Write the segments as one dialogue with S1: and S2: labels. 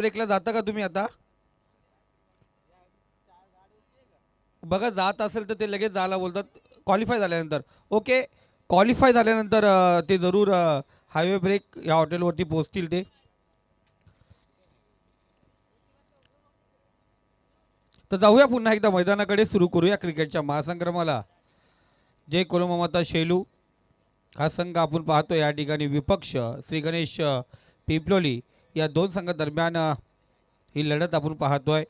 S1: ब्रेकला जाता का तुम्ही आता? बघा जात असेल तर ते लगेच जायला बोलतात क्वालिफाय झाल्यानंतर. ओके, क्वालिफाय झाल्यानंतर ते जरूर हायवे ब्रेक या हॉटेलवरती पोहोचतील ते. तर जाऊया पुन्हा एकदा मैदानाकडे, सुरू करूया क्रिकेटच्या महासंग्रामाला. जय कोलमामाता शेलू हा संघ आपण पाहतो या ठिकाणी विपक्ष श्री गणेश पिंपलोली या दोन संघादरम्यान ही लढत आपण पाहतोय.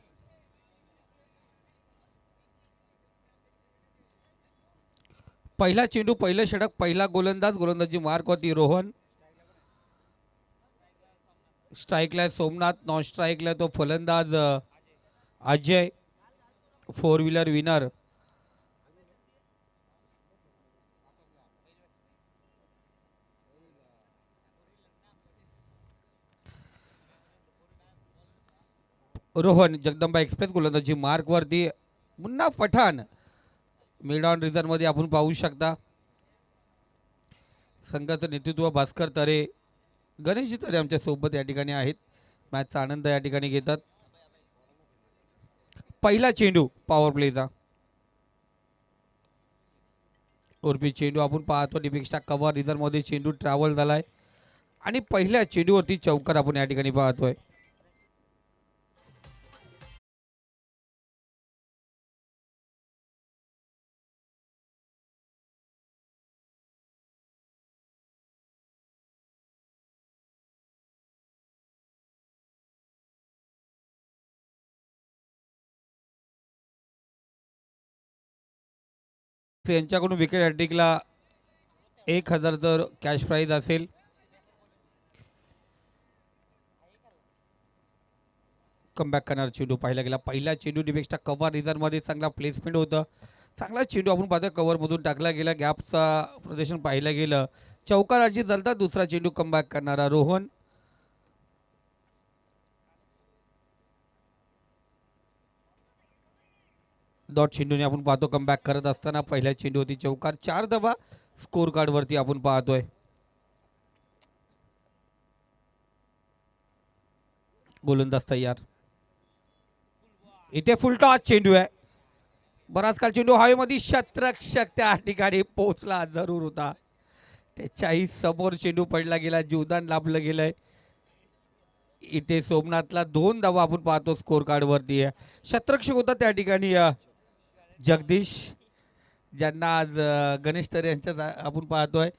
S1: पहिला चेंडू, पहिलं षटक, पहिला गोलंदाज, गोलंदाजी मार्कवरती रोहन, स्ट्राईकला आहे सोमनाथ, नॉन स्ट्राईकला तो फलंदाज Ajay, four wheeler winner Rohan. Jagdamba express गोलंदाजी मार्कवरती मुन्ना पठाण. मिड ऑन रिझर्वमध्ये आपण पाहू शकता. संघाचं नेतृत्व भास्कर तरे, गणेशजी तरे आमच्या सोबत या ठिकाणी आहेत. मॅचचा आनंद या ठिकाणी घेतात. पहिला चेंडू पॉवर प्लेचा, उर्फी चेंडू आपण पाहतो. डिपिक्स्टा कव्हर रिझर्वमध्ये चेंडू ट्रॅव्हल झालाय आणि पहिल्या चेंडूवरती चौकार आपण या ठिकाणी पाहतोय. यांच्याकडून विकेट हॅट्रिकला 1,000 जर कॅश प्राईज असेल. कमबॅक करणार चेंडू पाहिला गेला. पहिला चेंडू डिपेक्स्टा कव्हर रिझर्वमध्ये चांगला प्लेसमेंट होतं. चांगला चेंडू आपण पाहतोय कव्हरमधून टाकला गेला. गॅपचा प्रदर्शन पाहिलं गेलं. चौकार अर्जित झालता. दुसरा चेंडू कमबॅक करणारा रोहन. डॉट चेंडूने आपण पाहतो कमबॅक करत असताना पहिल्या चेंडूवरती चौकार. 4 धावा स्कोर कार्डवरती आपण पाहतोय. गोलंदाज तयार. इथे फुल टॉस चेंडू आहे. बराच काल चेंडू हवेमध्ये शतरक्षक त्या ठिकाणी पोहोचला जरूर होता. त्याच्याही समोर चेंडू पडला गेला. जीवदान लाभलं गेलंय. इथे सोमनाथला 2 धावा आपण पाहतो स्कोर कार्डवरती आहे. शतरक्षक होता त्या ठिकाणी जगदीश, ज्यांना आज गणेश तरे यांच्या आपण पाहतोय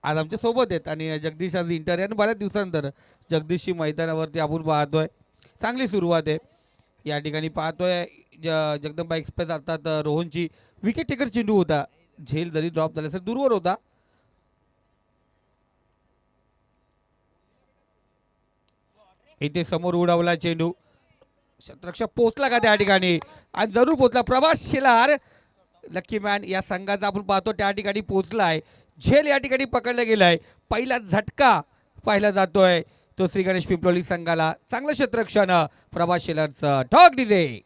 S1: आज आमच्या सोबत आहेत. आणि जगदीश आज इंटर आहे आणि बऱ्याच दिवसानंतर जगदीशची मैदानावरती आपण पाहतोय. चांगली सुरुवात आहे या ठिकाणी पाहतोय. जगदंबा एक्सप्रेस अर्थात रोहनची विकेट टेकर चेंडू होता. झेल जरी ड्रॉप झाला असेल दूरवर होता. इथे समोर उडवला चेंडू. शतरक्षक पोहोचला का त्या ठिकाणी? आणि जरूर पोहोचला. प्रभास शिलार लकी मॅन या संघाचा आपण पाहतो त्या ठिकाणी पोहोचलाय. झेल या ठिकाणी पकडला गेलाय. पहिला झटका पाहिला जातोय तो श्री गणेश पिंपलोली संघाला. चांगलं क्षेत्ररक्षण प्रभास शेलारचं. ठॉक डीजे.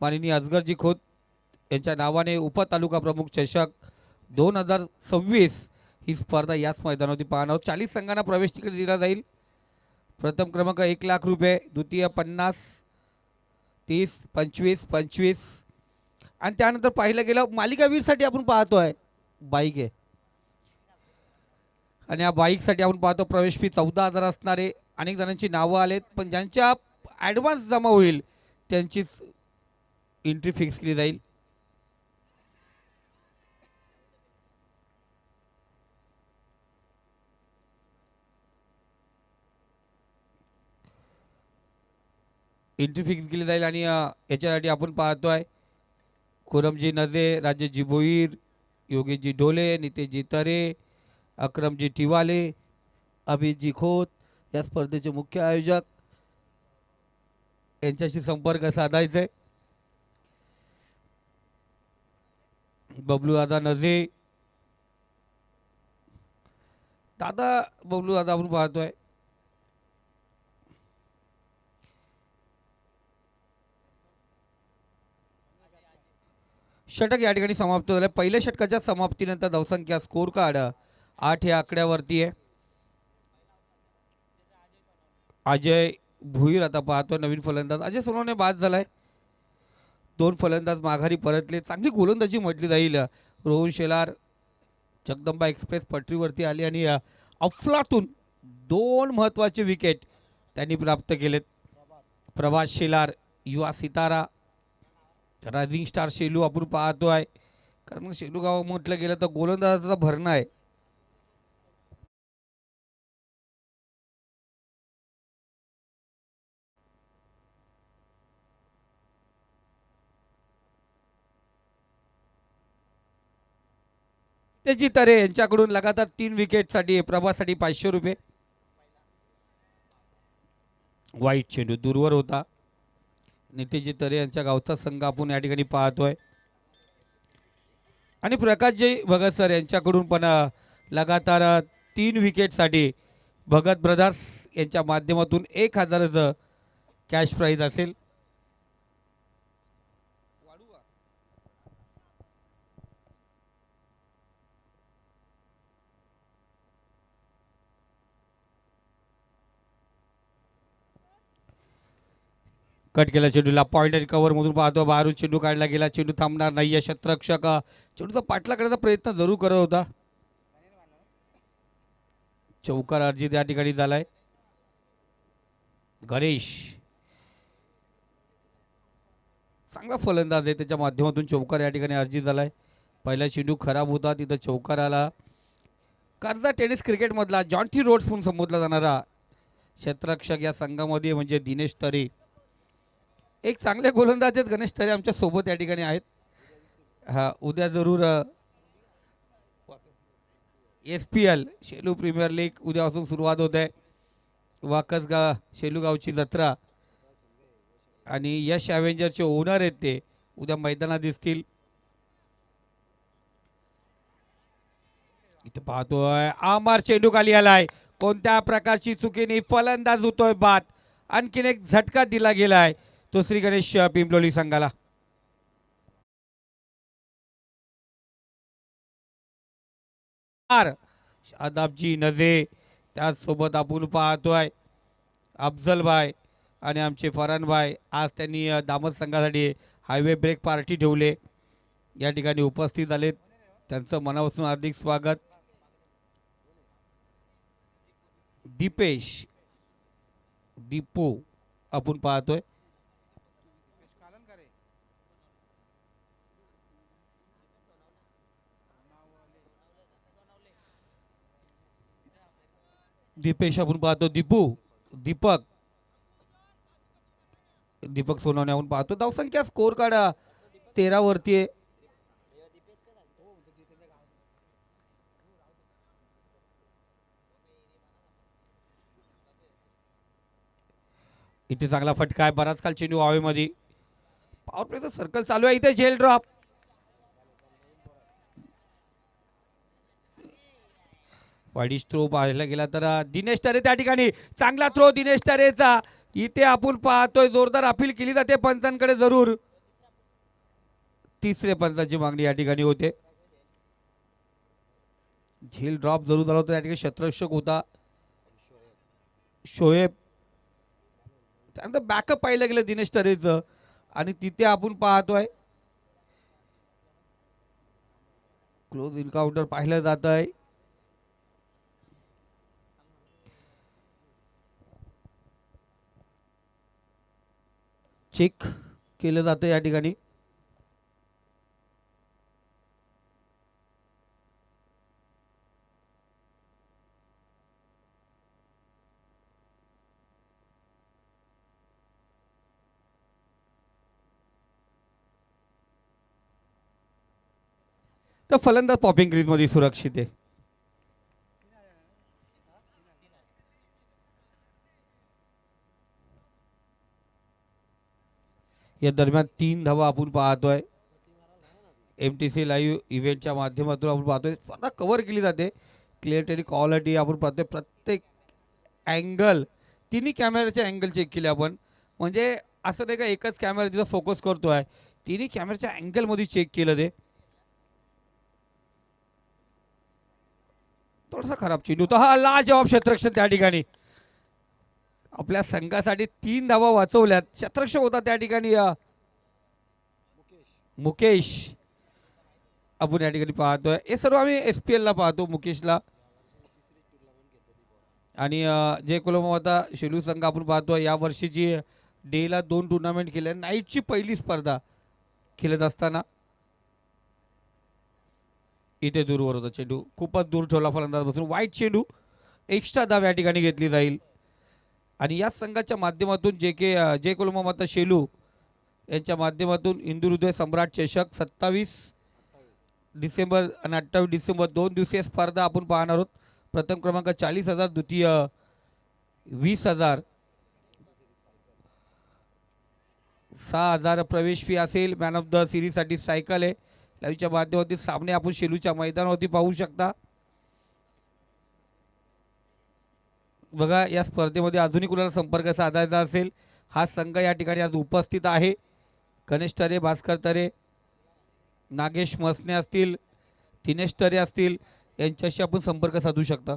S1: माननीय असगरजी खोत यांच्या नावाने उपतालुका प्रमुख चषक 2026 ही स्पर्धा याच मैदानावरती पाहणार आहोत. 40 संघांना प्रवेश तिकीट दिला जाईल. प्रथम क्रमांक 1 लाख रुपये, द्वितीय 50, 30, 25, 25 आणि त्यानंतर पाहिलं गेलं मालिकावीरसाठी आपण पाहतोय बाईक आहे आणि या बाईकसाठी आपण पाहतो प्रवेश फी 14,000 असणारे. अनेक जणांची नावं आलेत पण ज्यांच्या ॲडव्हान्स जमा होईल त्यांचीच एंट्री फिक्स केली जाईल. एंट्री फिक्स केली जाईल आणि याच्यासाठी आपण पाहतोय खुरमजी नजे, राजेशजी भोईर, योगेशजी ढोले, नितेशजी तरे, अक्रमजी टिवाले, अभिजी खोत या स्पर्धेचे मुख्य आयोजक यांच्याशी संपर्क साधायचा आहे. बबलू दादा नजे, बबलू दादा आपण पाहतोय. षटक या ठिकाणी समाप्त झालं. पहिल्या षटकाच्या समाप्तीनंतर धावसंख्या स्कोर कार्ड 8 या आकड्यावरती आहे. अजय भुईर आता पाहतो नवीन फलंदाज. अजय सोनवणे बाद झालाय. 2 फलंदाज माघारी परतले. चांगली गोलंदाजी म्हटली जाईल. रोहन शेलार जगदंबा एक्सप्रेस पटरीवरती आली आणि अफलातून 2 महत्त्वाचे विकेट त्यांनी प्राप्त केलेत. प्रभास शेलार, युवा सितारा, रायझिंग स्टार शेलू आपण पाहतोय. कारण शेलू गाव म्हटलं गेलं तर गोलंदाजाचा भरणा आहे. त्याची तरे यांच्याकडून लगातार 3 विकेटसाठी प्रभासाठी 500 रुपये. वाईट चेंडू दूरवर होता. नितेशजी तरे यांच्या गावचा संघ आपण या ठिकाणी पाहतोय आणि प्रकाशजी भगत सर यांच्याकडून पण लगातार 3 विकेटसाठी भगत ब्रदर्स यांच्या माध्यमातून 1,000चं कॅश प्राईज असेल. कट केला चेंडूला पॉइंट आणि कव्हर मधून पाहतो बाहेरून चेंडू काढला गेला. चेंडू थांबणार नाही. या क्षेत्ररक्षक चेंडूचा पाठला करण्याचा प्रयत्न जरूर करत होता. चौकार अर्जित या ठिकाणी झालाय. गणेश चांगला फलंदाज आहे. त्याच्या माध्यमातून चौकार या ठिकाणी अर्जित झालाय. पहिला चेंडू खराब होता तिथं चौकार आला. कर्जा टेनिस क्रिकेटमधला जॉन्टी रोड्स म्हणून संबोधला जाणारा क्षेत्ररक्षक या संघामध्ये म्हणजे दिनेश तरे. एक चांगले गोलंदाज आहेत गणेश तरे आमच्या सोबत या ठिकाणी आहेत. हा उद्या जरूर SPL शेलू प्रीमियर लीग उद्यापासून सुरुवात होत आहे. वाकसगाव शेलूगावची जत्रा आणि यश ॲव्हेंजरचे ओनर आहेत ते उद्या मैदानात दिसतील. इथे पाहतोय आमार चेंडू खाली आलाय. कोणत्या प्रकारची चुकीने फलंदाज होतोय बाद. आणखीन एक झटका दिला गेलाय तो श्री गणेश पिंपलोली संघाला. आदाबजी नजे त्याचसोबत आपण पाहतोय अफजल भाई आणि आमचे फरान भाई. आज त्यांनी दामद संघासाठी हायवे ब्रेक पार्टी ठेवले. या ठिकाणी उपस्थित झालेत. त्यांचं मनापासून हार्दिक स्वागत. दीपेश दीपू आपण पाहतोय. दीपेश आपण पाहतो. दीपक सोनवणे आपण पाहतो. धावसंख्या स्कोर कार्ड 13 वरती आहे. इथे चांगला फटका आहे. बराच काल चेंडू हवेमध्ये. पॉवर प्लेचं सर्कल चालू आहे. इथे झेल ड्रॉप. वाईट थ्रो पाहायला गेला तर दिनेश तरे त्या ठिकाणी चांगला थ्रो दिनेश तरेचा. इथे आपण पाहतोय जोरदार अपील केली जाते पंचांकडे जरूर. तिसरे पंचाची मागणी या ठिकाणी होते. झेल ड्रॉप जरूर झाला होता या ठिकाणी. शतरक्षक होता शोएब. त्यानंतर बॅकअप पाहिलं गेलं दिनेश तरेचं आणि तिथे आपण पाहतोय क्लोज एन्काउंटर पाहिलं जात आहे. चेक केलं जातं या ठिकाणी. तर फलंदाज पॉपिंग क्रीज मध्ये सुरक्षित आहे. या दरम्यान 3 धावा आपण पाहतोय. MTC लाईव्ह इव्हेंटच्या माध्यमातून आपण पाहतोय स्वतः कव्हर केली जाते. क्लिअरिटी क्वालिटी आपण पाहतोय. प्रत्येक अँगल तिन्ही कॅमेऱ्याचे अँगल चेक केले आपण. म्हणजे असं नाही का एकच कॅमेरा तिथं फोकस करतोय. तिन्ही कॅमेऱ्याच्या अँगलमध्ये चेक केलं ते. थोडासा खराब चेंडू होता. हा लाजवाब क्षेत्ररक्षण त्या ठिकाणी. आपल्या संघासाठी 3 धावा वाचवल्यात. क्षेत्ररक्षक होता त्या ठिकाणी मुकेश. आपण या ठिकाणी पाहतोय हे सर्व आम्ही SPL ला पाहतो मुकेशला. आणि जय कोलमाता शेलू संघ आपण पाहतोय या वर्षीची डेला 2 टुर्नामेंट केले. नाईटची पहिली स्पर्धा खेळत असताना इथे दूरवर होता चेंडू. खूपच दूर ठेवला फलंदाजापासून. वाईट चेंडू. एक्स्ट्रा धाव या ठिकाणी घेतली जाईल. आणि या संघाच्या माध्यमातून जय कोलमाता शेलू यांच्या माध्यमातून हिंदू हृदय सम्राट चषक 27 डिसेंबर आणि 28 डिसेंबर 2 दिवसीय स्पर्धा आपण पाहणार आहोत. प्रथम क्रमांक 40,000, द्वितीय 20,000. 6,000 प्रवेश फी असेल. मॅन ऑफ द सिरीजसाठी सायकल आहे. लाईव्हच्या माध्यमातून सामने आपण शेलूच्या मैदानावरती पाहू शकता. बघा या स्पर्धेमध्ये अजूनही कुणाला संपर्क साधायचा असेल हा संघ या ठिकाणी आज उपस्थित आहे. गणेश तरे, भास्कर तरे, नागेश मसने असतील, दिनेश तरे असतील यांच्याशी आपण संपर्क साधू शकता.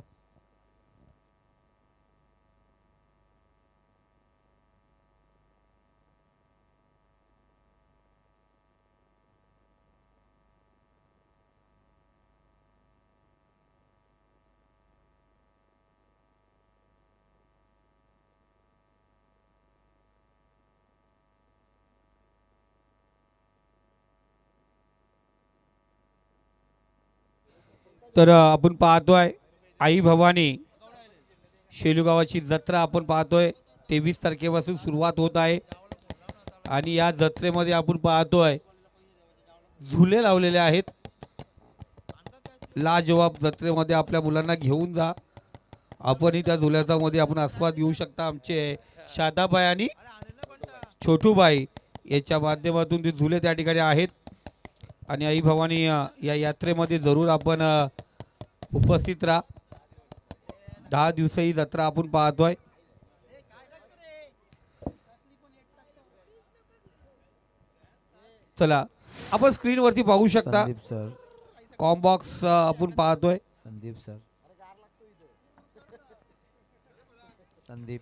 S1: तर आपण पाहतोय आई भवानी शेलू गावाची जत्रा आपण पाहतोय 23 तारखेपासून सुरुवात होत आहे. आणि या जत्रेमध्ये आपण पाहतोय झुले लावलेले आहेत. लाजवाब जत्रेमध्ये आपल्या मुलांना घेऊन जा. आपणही त्या झुल्याचा मध्ये आपण आस्वाद घेऊ शकता. आमचे शादाबाई आणि छोटूबाई याच्या माध्यमातून ते झुले त्या ठिकाणी आहेत. आणि आई भवानी या यात्रेमध्ये जरूर आपण उपस्थित राहा. 10 दिवस ही जत्रा आपण पाहतोय. चला आपण स्क्रीनवरती पाहू शकता. कॉम्बॉक्स आपण पाहतोय.
S2: संदीप सर. संदीप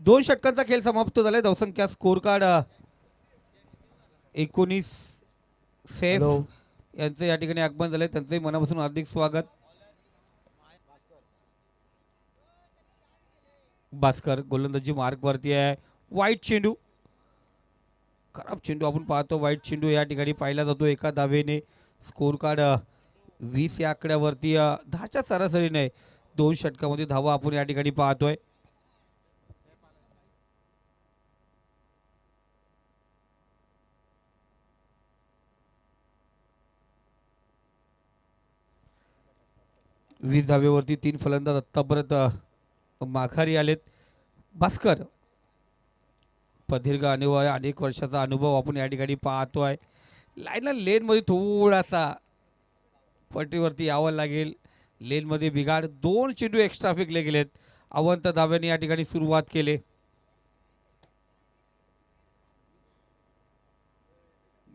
S1: 2 षटकांचा खेळ समाप्त झालाय. धावसंख्या स्कोर कार्ड 19 सेफ यांचं या ठिकाणी आगमन झालंय. त्यांचंही मनापासून हार्दिक स्वागत. भास्कर गोलंदाजी मार्क वरती आहे. वाईट चेंडू. खराब चेंडू आपण पाहतो. वाईट चेंडू या ठिकाणी पाहिला जातो एका धावेने. स्कोर कार्ड 20 या आकड्यावरती 10च्या सरासरीने 2 षटकामध्ये धावा आपण या ठिकाणी पाहतोय. वीस धावेवरती 3 फलंदाज आत्तापर्यंत माघारी आलेत. भास्कर प्रदीर्घ अनेक वर्षाचा अनुभव आपण या ठिकाणी पाहतोय. लाईनला लेनमध्ये थोडासा पट्टीवरती यावं लागेल. लेनमध्ये बिघाड. 2 चेंडू एक्स्ट्रा फेकले गेलेत. अवंत धाव्याने या ठिकाणी सुरुवात केली.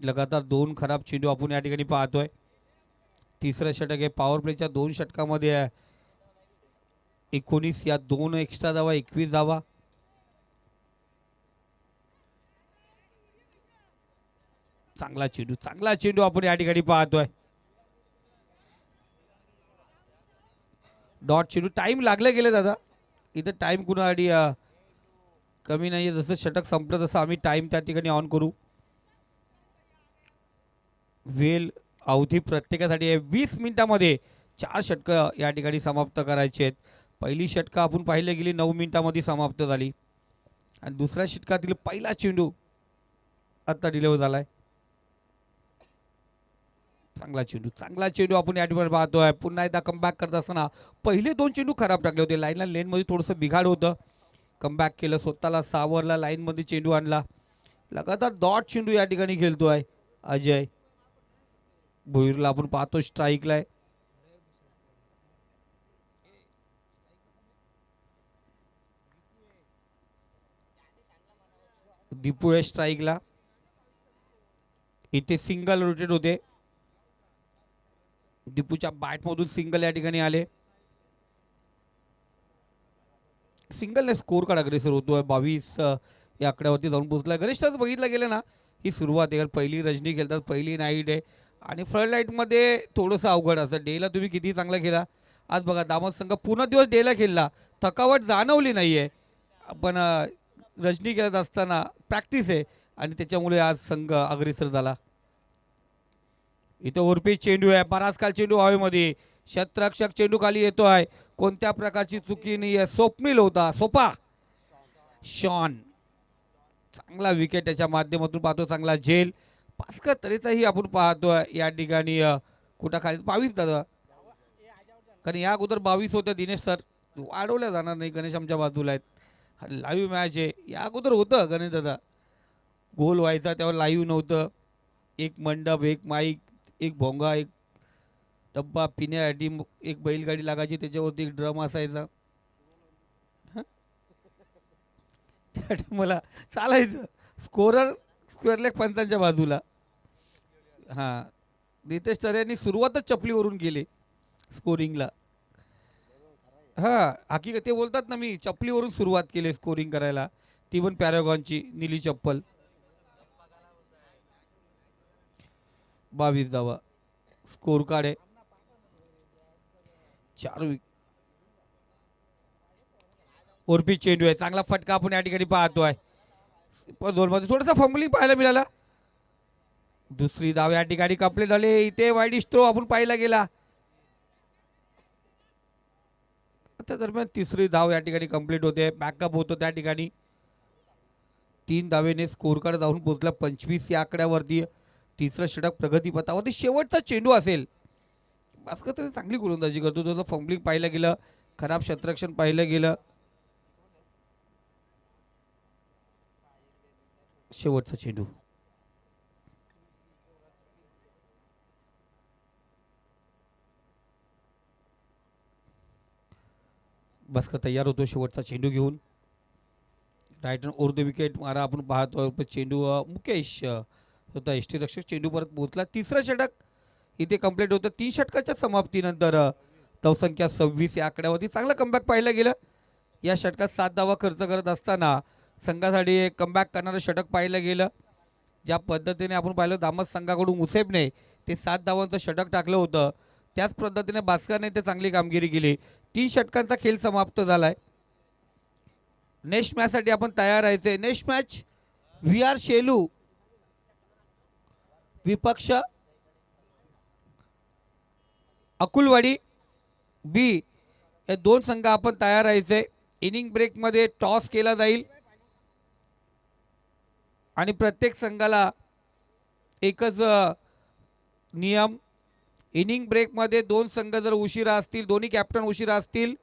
S1: लगातार 2 खराब चेंडू आपण या ठिकाणी पाहतोय. तिसरं षटक आहे. पॉवर प्लेच्या 2 षटकामध्ये 19 या 2 एक्स्ट्रा धावा 21 धावा. चांगला चेंडू आपण या ठिकाणी पाहतोय. डॉट चेंडू. टाइम लागले गेले दादा. इथं टाइम कुणासाठी कमी नाहीये. जसं षटक संपलं तसं आम्ही टाइम त्या ठिकाणी ऑन करू. वेल अवधी प्रत्येकासाठी आहे. 20 मिनिटामध्ये 4 षटकं या ठिकाणी समाप्त करायची आहेत. पहिली षटकं आपण पाहिले गेली 9 मिनिटामध्ये समाप्त झाली आणि दुसऱ्या षटकातील पहिला चेंडू आता डिलिव्हर झालाय. चांगला चेंडू आपण या ठिकाणी पाहतोय. पुन्हा एकदा कमबॅक करत असताना पहिले 2 चेंडू खराब टाकले होते. लाईनला लेनमध्ये थोडंसं बिघाड होतं. कमबॅक केलं, स्वतःला सावरला, लाईनमध्ये चेंडू आणला. लगातार डॉट चेंडू या ठिकाणी खेळतोय अजय. भोईरला आपण पाहतो स्ट्राईकला आहे. दीपू आहे स्ट्राईकला. इथे सिंगल रोटेट होते. दीपूच्या बॅटमधून सिंगल या ठिकाणी आले. सिंगलने स्कोर कार्ड अग्रेसर होतोय. 22 या आकड्यावरती जाऊन पोहोचलाय. गणेशच बघितलं गेलं ना, ही सुरुवात आहे. पहिली रजनी खेळतात, पहिली नाईट आहे आणि फ्लड लाईटमध्ये थोडंसं अवघड असतं. डेला तुम्ही किती चांगला खेळा. आज बघा दामद संघ पूर्ण दिवस डेला खेळला, थकावट जाणवली नाही आहे. पण रजनी खेळत असताना प्रॅक्टिस आहे आणि त्याच्यामुळे आज संघ अग्रेसर झाला. इथं उर्फी चेंडू आहे. बराच काल चेंडू हवेमध्ये. क्षेत्ररक्षक चेंडू खाली येतो आहे. कोणत्या प्रकारची चुकी नाही आहे. स्वप्नील होता. सोपा शॉन. चांगला विकेट त्याच्या माध्यमातून पाहतो. चांगला झेल. पास्कर तरीचाही आपण पाहतोय या ठिकाणी. कुठं खाली 22 दादा, कारण या अगोदर 22 होत्या. दिनेश सर वाढवल्या जाणार नाही. गणेश आमच्या बाजूला आहेत. लाईव्ह मॅच आहे. या अगोदर होतं गणेश दादा, गोल व्हायचा तेव्हा लाईव्ह नव्हतं. एक मंडप, एक माईक, एक भोंगा, एक डब्बा पिण्यासाठी, एक बैलगाडी लागायची, त्याच्यावरती एक ड्रम असायचा. त्या मला चालायचं. स्कोरर स्क्वेअर लेग पंचांच्या बाजूला. हां, नितेश तर यांनी सुरुवातच चपलीवरून केली स्कोरिंगला. हां, हकीकत ते बोलतात ना, मी चपलीवरून सुरुवात केली स्कोरिंग करायला, ती पण पॅरागॉनची नीली चप्पल. 22 धावा स्कोर कार्ड आहे. 4 ओरपी चेंडू आहे. चांगला फटका आपण या ठिकाणी पाहतोय. पण 2 मध्ये थोडासा फंबलिंग पाहायला मिळाला. दुसरी धाव या ठिकाणी कंप्लीट झाली. इथे वाईड थ्रो आपण पाहायला गेला. त्या दरम्यान तिसरी धाव या ठिकाणी कंप्लीट होते. बॅकअप होतो त्या ठिकाणी. 3 धावेने स्कोर कार्ड जाऊन पोहोचला 25 या आकड्यावरती. तिसरं षटक प्रगतीपथावरती. शेवटचा चेंडू असेल. भास्कर तरी चांगली गोलंदाजी करतो. त्याचं फंबलिंग पाहिलं गेलं, खराब क्षेत्ररक्षण पाहिलं गेलं. शेवटचा चेंडू. भास्कर तयार होतो शेवटचा चेंडू घेऊन. Right hand over the wicket मारा आपण पाहतो. चेंडू मुकेश होता यष्टीरक्षक. चेंडू परत पोहोचला. तिसरं षटक इथे कंप्लीट होतं. 3 षटकाच्या समाप्तीनंतर धावसंख्या 26 या आकड्यावरती. चांगलं कमबॅक पाहिलं गेलं. या षटकात 7 धावा खर्च करत असताना संघासाठी एक कमबॅक करणारं षटक पाहिलं गेलं. ज्या पद्धतीने आपण पाहिलं दामद संघाकडून मुसेफने ते 7 धावांचं षटक टाकलं होतं, त्याच पद्धतीने भास्करने ते चांगली कामगिरी केली. 3 षटकांचा खेळ समाप्त झालाय. नेक्स्ट मॅचसाठी आपण तयार राहायचे. नेक्स्ट मॅच VR शेलू विपक्ष अकुलवाडी बी, हे 2 संघ आपण तयार राहायचे. इनिंग ब्रेकमध्ये टॉस केला जाईल आणि प्रत्येक संघाला एकच नियम. इनिंग ब्रेकमध्ये 2 संघ जर उशिरा असतील, दोन्ही कॅप्टन उशिरा असतील,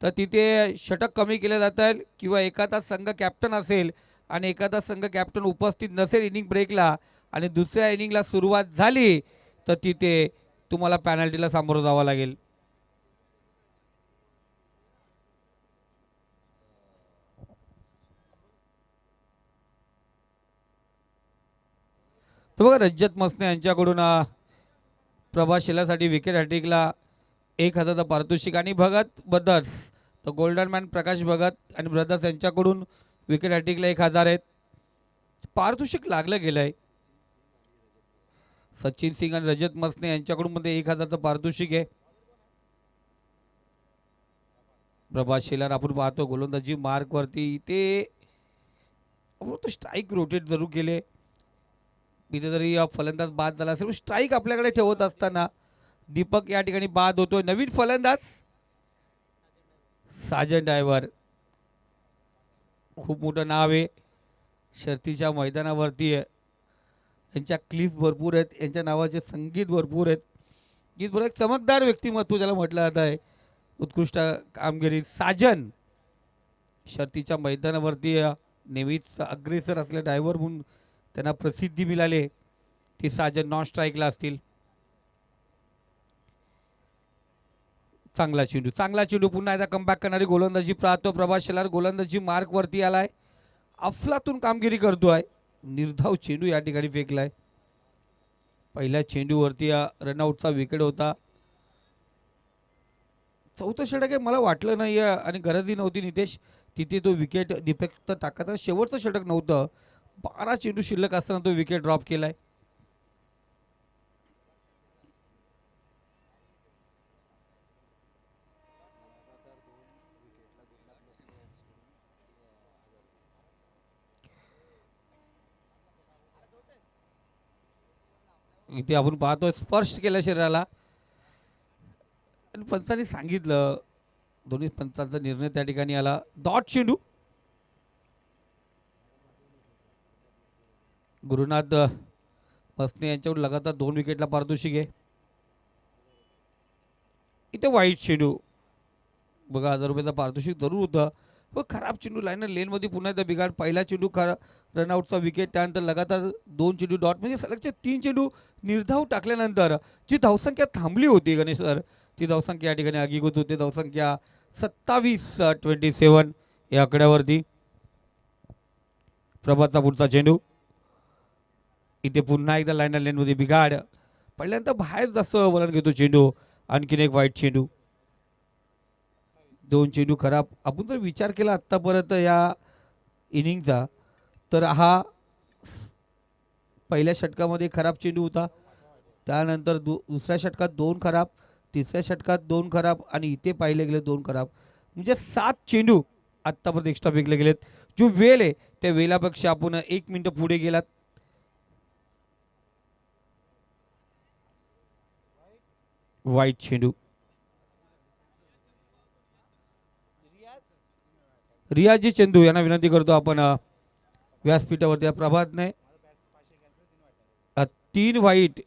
S1: तर तिथे षटक कमी केले जातात. किंवा एखादा संघ कॅप्टन असेल आणि एखादा संघ कॅप्टन उपस्थित नसेल इनिंग ब्रेकला आणि दुसऱ्या इनिंगला सुरुवात झाली, तर तिथे तुम्हाला पॅनल्टीला सामोरं जावं लागेल. तर बघा रजत मसने यांच्याकडून प्रभास शेलासाठी विकेट हॅट्रिकला 1,000चं पारितोषिक आणि भगत ब्रदर्स तर गोल्डन मॅन प्रकाश भगत आणि ब्रदर्स यांच्याकडून विकेट हॅट्रिकला 1,000 आहेत. पारितोषिक लागलं गेलं आहे. सचिन सिंग आणि रजत मसने यांच्याकडून मध्ये 1,000चं पारितोषिक आहे. प्रभास शेलार आपण पाहतो गोलंदाजी मार्कवरती इथे आपण स्ट्राईक रोटेट जरूर केले. इथे जरी फलंदाज बाद झाला असेल स्ट्राईक आपल्याकडे ठेवत असताना दीपक या ठिकाणी बाद होतोय. नवीन फलंदाज साजन ड्रायव्हर खूप मोठं नाव आहे शर्तीच्या मैदानावरती आहे. यांच्या क्लिप भरपूर आहेत, यांच्या नावाचे संगीत भरपूर आहेत. गीत बरोबर एक चमकदार व्यक्तिमत्व ज्याला म्हटलं जात आहे. उत्कृष्ट कामगिरी साजन शर्तीच्या मैदानावरती नेहमीच अग्रेसर असले ड्रायव्हर म्हणून त्यांना प्रसिद्धी मिळाली. ती साजन नॉन स्ट्राईकला असतील. चांगला चेंडू पुन्हा एकदा कमबॅक करणारी गोलंदाजी पाहतो. प्रभास शेलार गोलंदाजी मार्कवरती आलाय. अफलातून कामगिरी करतोय. निर्धाव चेंडू या ठिकाणी फेकलाय. पहिल्या चेंडूवरती रनआउटचा विकेट होता. चौथं षटक आहे मला वाटलं नाही आणि गरजही नव्हती नितेश तिथे तो विकेट डिफेक्ट टाकायचा. शेवटचं षटक नव्हतं. 12 चेंडू शिल्लक असताना तो विकेट ड्रॉप केलाय. इथे आपण पाहतोय स्पर्श केला शरीराला आणि पंचांनी सांगितलं. दोन्ही पंचांचा निर्णय त्या ठिकाणी आला. डॉट चेंडू गुरुनाथ मसने यांच्याकडून लगातार 2 विकेटला पारितोषिक आहे. इथे वाईट चेंडू बघा 1,000 रुपयाचा पारितोषिक जरूर होतं पण खराब चेंडू लाईनर लेनमध्ये पुन्हा एकदा बिघाड. पहिला चेंडू रनआउटचा विकेट त्यानंतर लगातार 2 चेंडू डॉट म्हणजे सलगचे 3 चेंडू निर्धाव टाकल्यानंतर जी धावसंख्या थांबली होती गणेश सर ती धावसंख्या या ठिकाणी आगीगोत होते. धावसंख्या 27-27 या आकड्यावरती. प्रभातचा पुढचा चेंडू इथे पुन्हा एकदा लाईनर लेनमध्ये बिघाड. पहिल्यांदा बाहेर जास्त वळण घेतो चेंडू. आणखीन एक वाईट चेंडू. 2 चेंडू खराब. आपण जर विचार केला आत्तापर्यंत या इनिंगचा तर हा पहिल्या षटकामध्ये खराब चेंडू होता. त्यानंतर दुसऱ्या षटकात 2 खराब, तिसऱ्या षटकात 2 खराब आणि इथे पाहिले गेले 2 खराब. म्हणजे 7 चेंडू आत्तापर्यंत एक्स्ट्रा फेकले गेलेत. जो वेळ आहे त्या वेळापेक्षा आपण 1 मिनिट पुढे गेलात. वाईट चेंडू. रियाजी चंदू यांना विनंती करतो आपण व्यासपीठावरती. प्रभातने 3 वाईट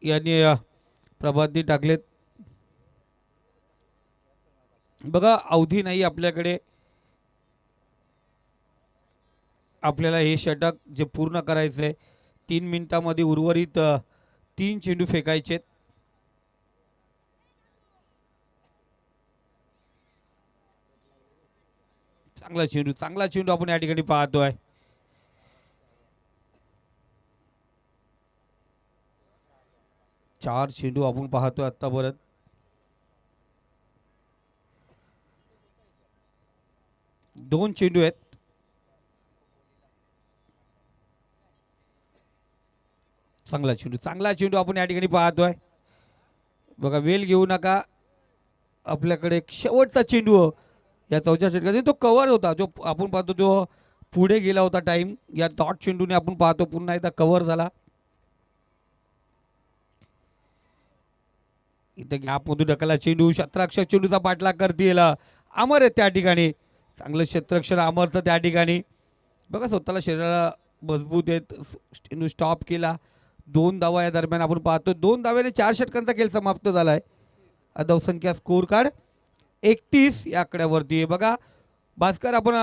S1: यांनी प्रभातने टाकलेत. बघा अवधी नाही आपल्याकडे. आपल्याला हे षटक जे पूर्ण करायचंय 3 मिनिटांमध्ये उर्वरित 3 चेंडू फेकायचे. चांगला चेंडू आपण या ठिकाणी पाहतोय. चार चेंडू आपण पाहतोय आतापर्यंत. दोन चेंडू आहेत. चांगला चेंडू आपण या ठिकाणी पाहतोय. बघा वेल घेऊ नका. आपल्याकडे एक शेवटचा चेंडू या चौथ्या षटकात तो कव्हर होता जो आपण पाहतो जो पुढे गेला होता टाइम. या डॉट चेंडूने आपण पाहतो पुन्हा एकदा कव्हर झाला. इथे गॅपमधून ढकलला चेंडू. क्षेत्ररक्षक चेंडूचा पाठलाग करतील. अमर आहे त्या ठिकाणी. चांगलं क्षेत्ररक्षण अमरचं त्या ठिकाणी. बघा स्वतःला शरीराला मजबूत आहेत. चेंडू स्टॉप केला. 2 धावा या दरम्यान आपण पाहतो. 2 धाव्याने 4 षटकांचा खेळ समाप्त झालाय. धावसंख्या स्कोर कार्ड 31 या आकड्यावरती आहे. बघा भास्कर आपण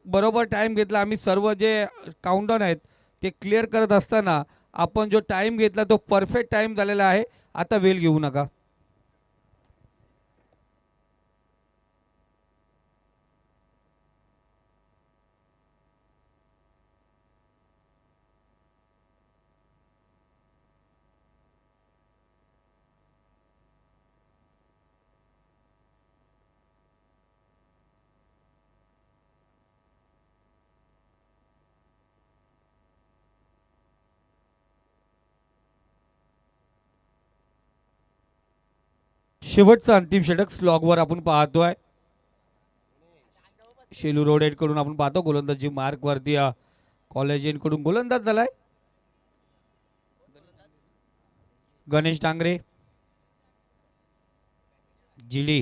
S1: बरोबर टाइम घेतला. आम्ही सर्व जे काउंटडाऊन आहेत ते क्लिअर करत असताना आपण जो टाइम घेतला तो परफेक्ट टाइम झालेला आहे. आता वेळ घेऊ नका. शेवटचं अंतिम षटक स्लॉगवर आपण पाहतोय. शेलू रोडेड कडून आपण पाहतो गोलंदाजी मार्क वरती कॉलेज कडून गोलंदाज झालाय गणेश डांगरे. जिली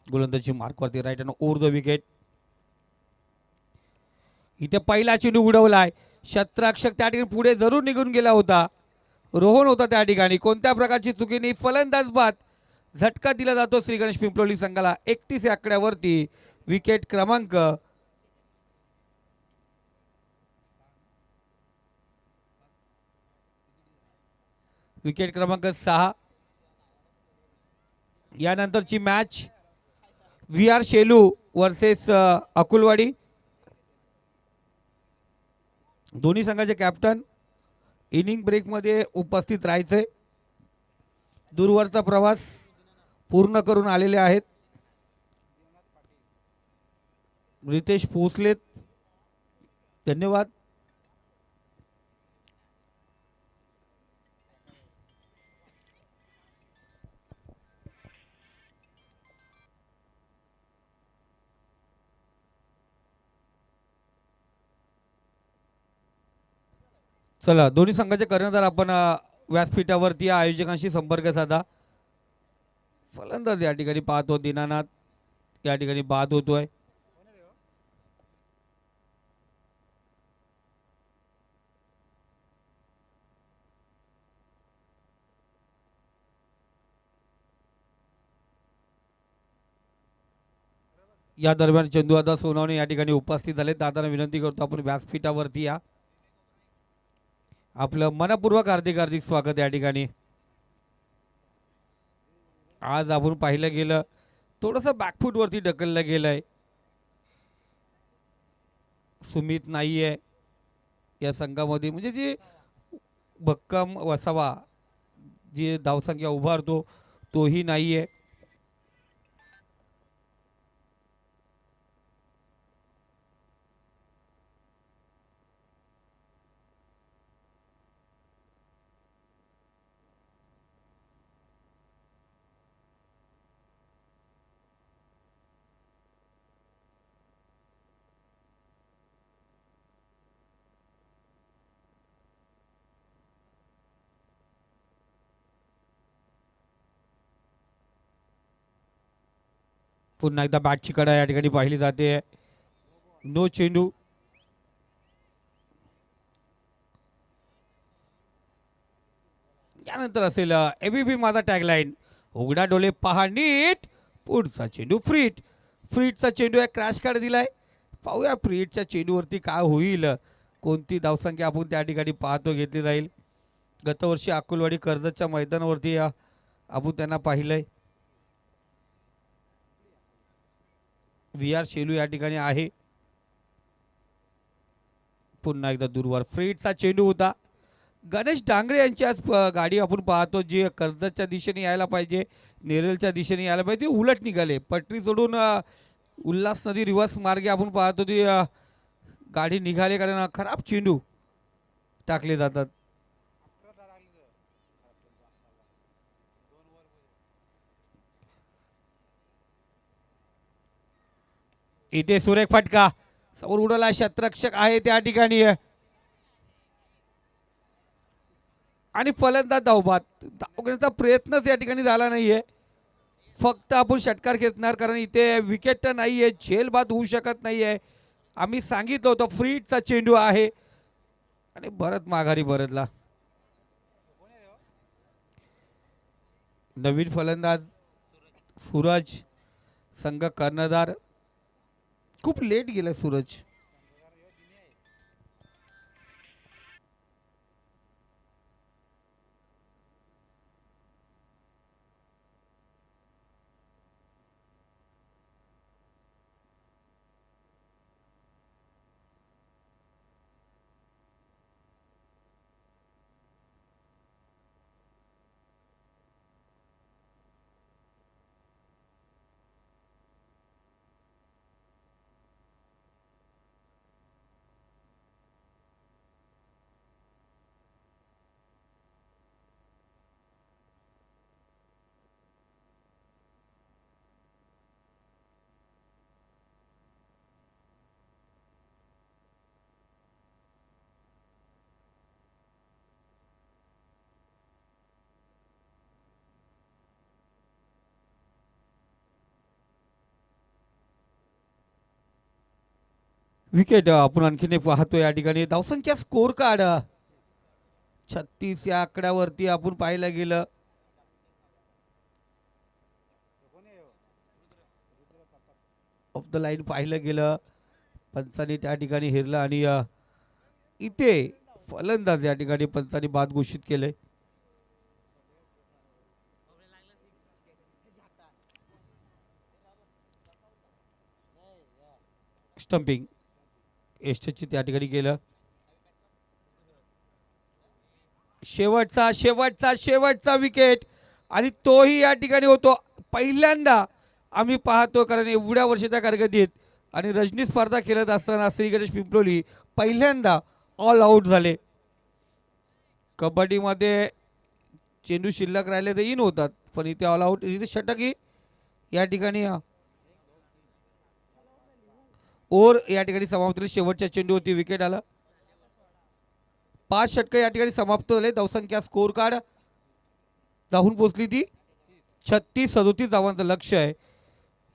S1: गोलंदाजी मार्क वरती right and over the wicket. इथे पहिला चेंडू उडवलाय. क्षेत्ररक्षक त्या ठिकाणी पुढे जरूर निघून गेला होता. रोहन होता त्या ठिकाणी. कोणत्या प्रकारची चुकीने फलंदाज बाद. झटका दिला जातो श्री गणेश पिंपलोली संघाला 31 या आकड्यावरती. विकेट क्रमांक विकेट क्रमांक 6. यानंतरची match V R Shelu versus अकुलवाडी. दोन्ही संघाचे कॅप्टन इनिंग ब्रेकमध्ये उपस्थित राहायचे. दूरवरचा प्रवास पूर्ण करून आलेले आहेत. रितेश भोसलेत धन्यवाद. चला दोन्ही संघाचे कर्णधार आपण व्यासपीठावरती आयोजकांशी संपर्क साधा. फलंदाज या ठिकाणी पाहतो दीनानाथ या ठिकाणी बाद होतोय. या दरम्यान चंदूदादा सोनवणे या ठिकाणी उपस्थित झाले. दादांना विनंती करतो आपण व्यासपीठावरती या. आपलं मनपूर्वक हार्दिक हार्दिक स्वागत या ठिकाणी. आज आपण पाहिलं गेलं थोडंसं बॅकफूटवरती ढकललं गेलंय. सुमित नाहीये या संघामध्ये, म्हणजे जी भक्कम वसावा जी धावसंख्या उभारतो तोही नाहीये. पुन्हा एकदा बॅटची कडा या ठिकाणी पाहिली जाते. नो चेंडू. यानंतर असेल एबीपी माझा टॅगलाईन उघडा डोळे पहा नीट. पुढचा चेंडू फ्रीट. फ्रीटचा चेंडू आहे क्रॅश कार्ड दिलाय. पाहूया फ्रीटच्या चेंडूवरती काय होईल. कोणती धावसंख्या आपण त्या ठिकाणी पाहतो घेतली जाईल. गतवर्षी अकोलवाडी कर्जतच्या मैदानावरती आपण त्यांना पाहिलंय. व्ही आर शेलू या ठिकाणी आहे. पुन्हा एकदा दूरवर फ्रीटचा चेंडू होता. गणेश डांगरे यांची आज गाडी आपण पाहतो जी कर्जतच्या दिशेने यायला पाहिजे नेरळच्या दिशेने यायला पाहिजे ती उलट निघाले. पटरी सोडून उल्हास नदी रिव्हर्स मार्गे आपण पाहतो ती गाडी निघाले कारण खराब चेंडू टाकले जातात. इथे सुरेख फटका समोर उडाला. क्षेत्ररक्षक आहे त्या ठिकाणी आणि फलंदाज धावबाद. धावण्याचा प्रयत्नच या ठिकाणी झाला नाहीये. फक्त आपण षटकार खेचणार कारण इथे विकेट नाहीये. झेल बाद होऊ शकत नाहीये. आम्ही सांगितलं होतं फ्रीटचा चेंडू आहे आणि भरत माघारी परतला. नवीन फलंदाज सूरज संघ कर्णधार. खूप लेट गेला सूरज. विकेट आपण आणखीन एक पाहतो या ठिकाणी. धावसंख्या स्कोर कार्ड 36 या आकड्यावरती आपण पाहायला गेलं. ऑफ द लाईन पाहिलं गेलं, पंचांनी त्या ठिकाणी हेरलं आणि इथे फलंदाज या ठिकाणी पंचांनी बाद घोषित केले. स्टंपिंग एस्टेची त्या ठिकाणी केलं. शेवटचा शेवटचा शेवटचा विकेट आणि तोही या ठिकाणी होतो. पहिल्यांदा आम्ही पाहतो, कारण एवढ्या वर्षाच्या कारकिर्दीत आणि रजनी स्पर्धा खेळत असताना श्री गणेश पिंपलोली पहिल्यांदा ऑल आऊट झाले. कबड्डीमध्ये चेंडू शिल्लक राहिले तर इन होतात, पण इथे ऑल आऊट, इथे षटकी या ठिकाणी ओव्हर या ठिकाणी समाप्त झाली. शेवटच्या चेंडूवरती विकेट आला. 5 षटक या ठिकाणी समाप्त झाले. धावसंख्या स्कोर कार्ड जाऊन पोचली ती 36-37 धावांचं लक्ष्य आहे.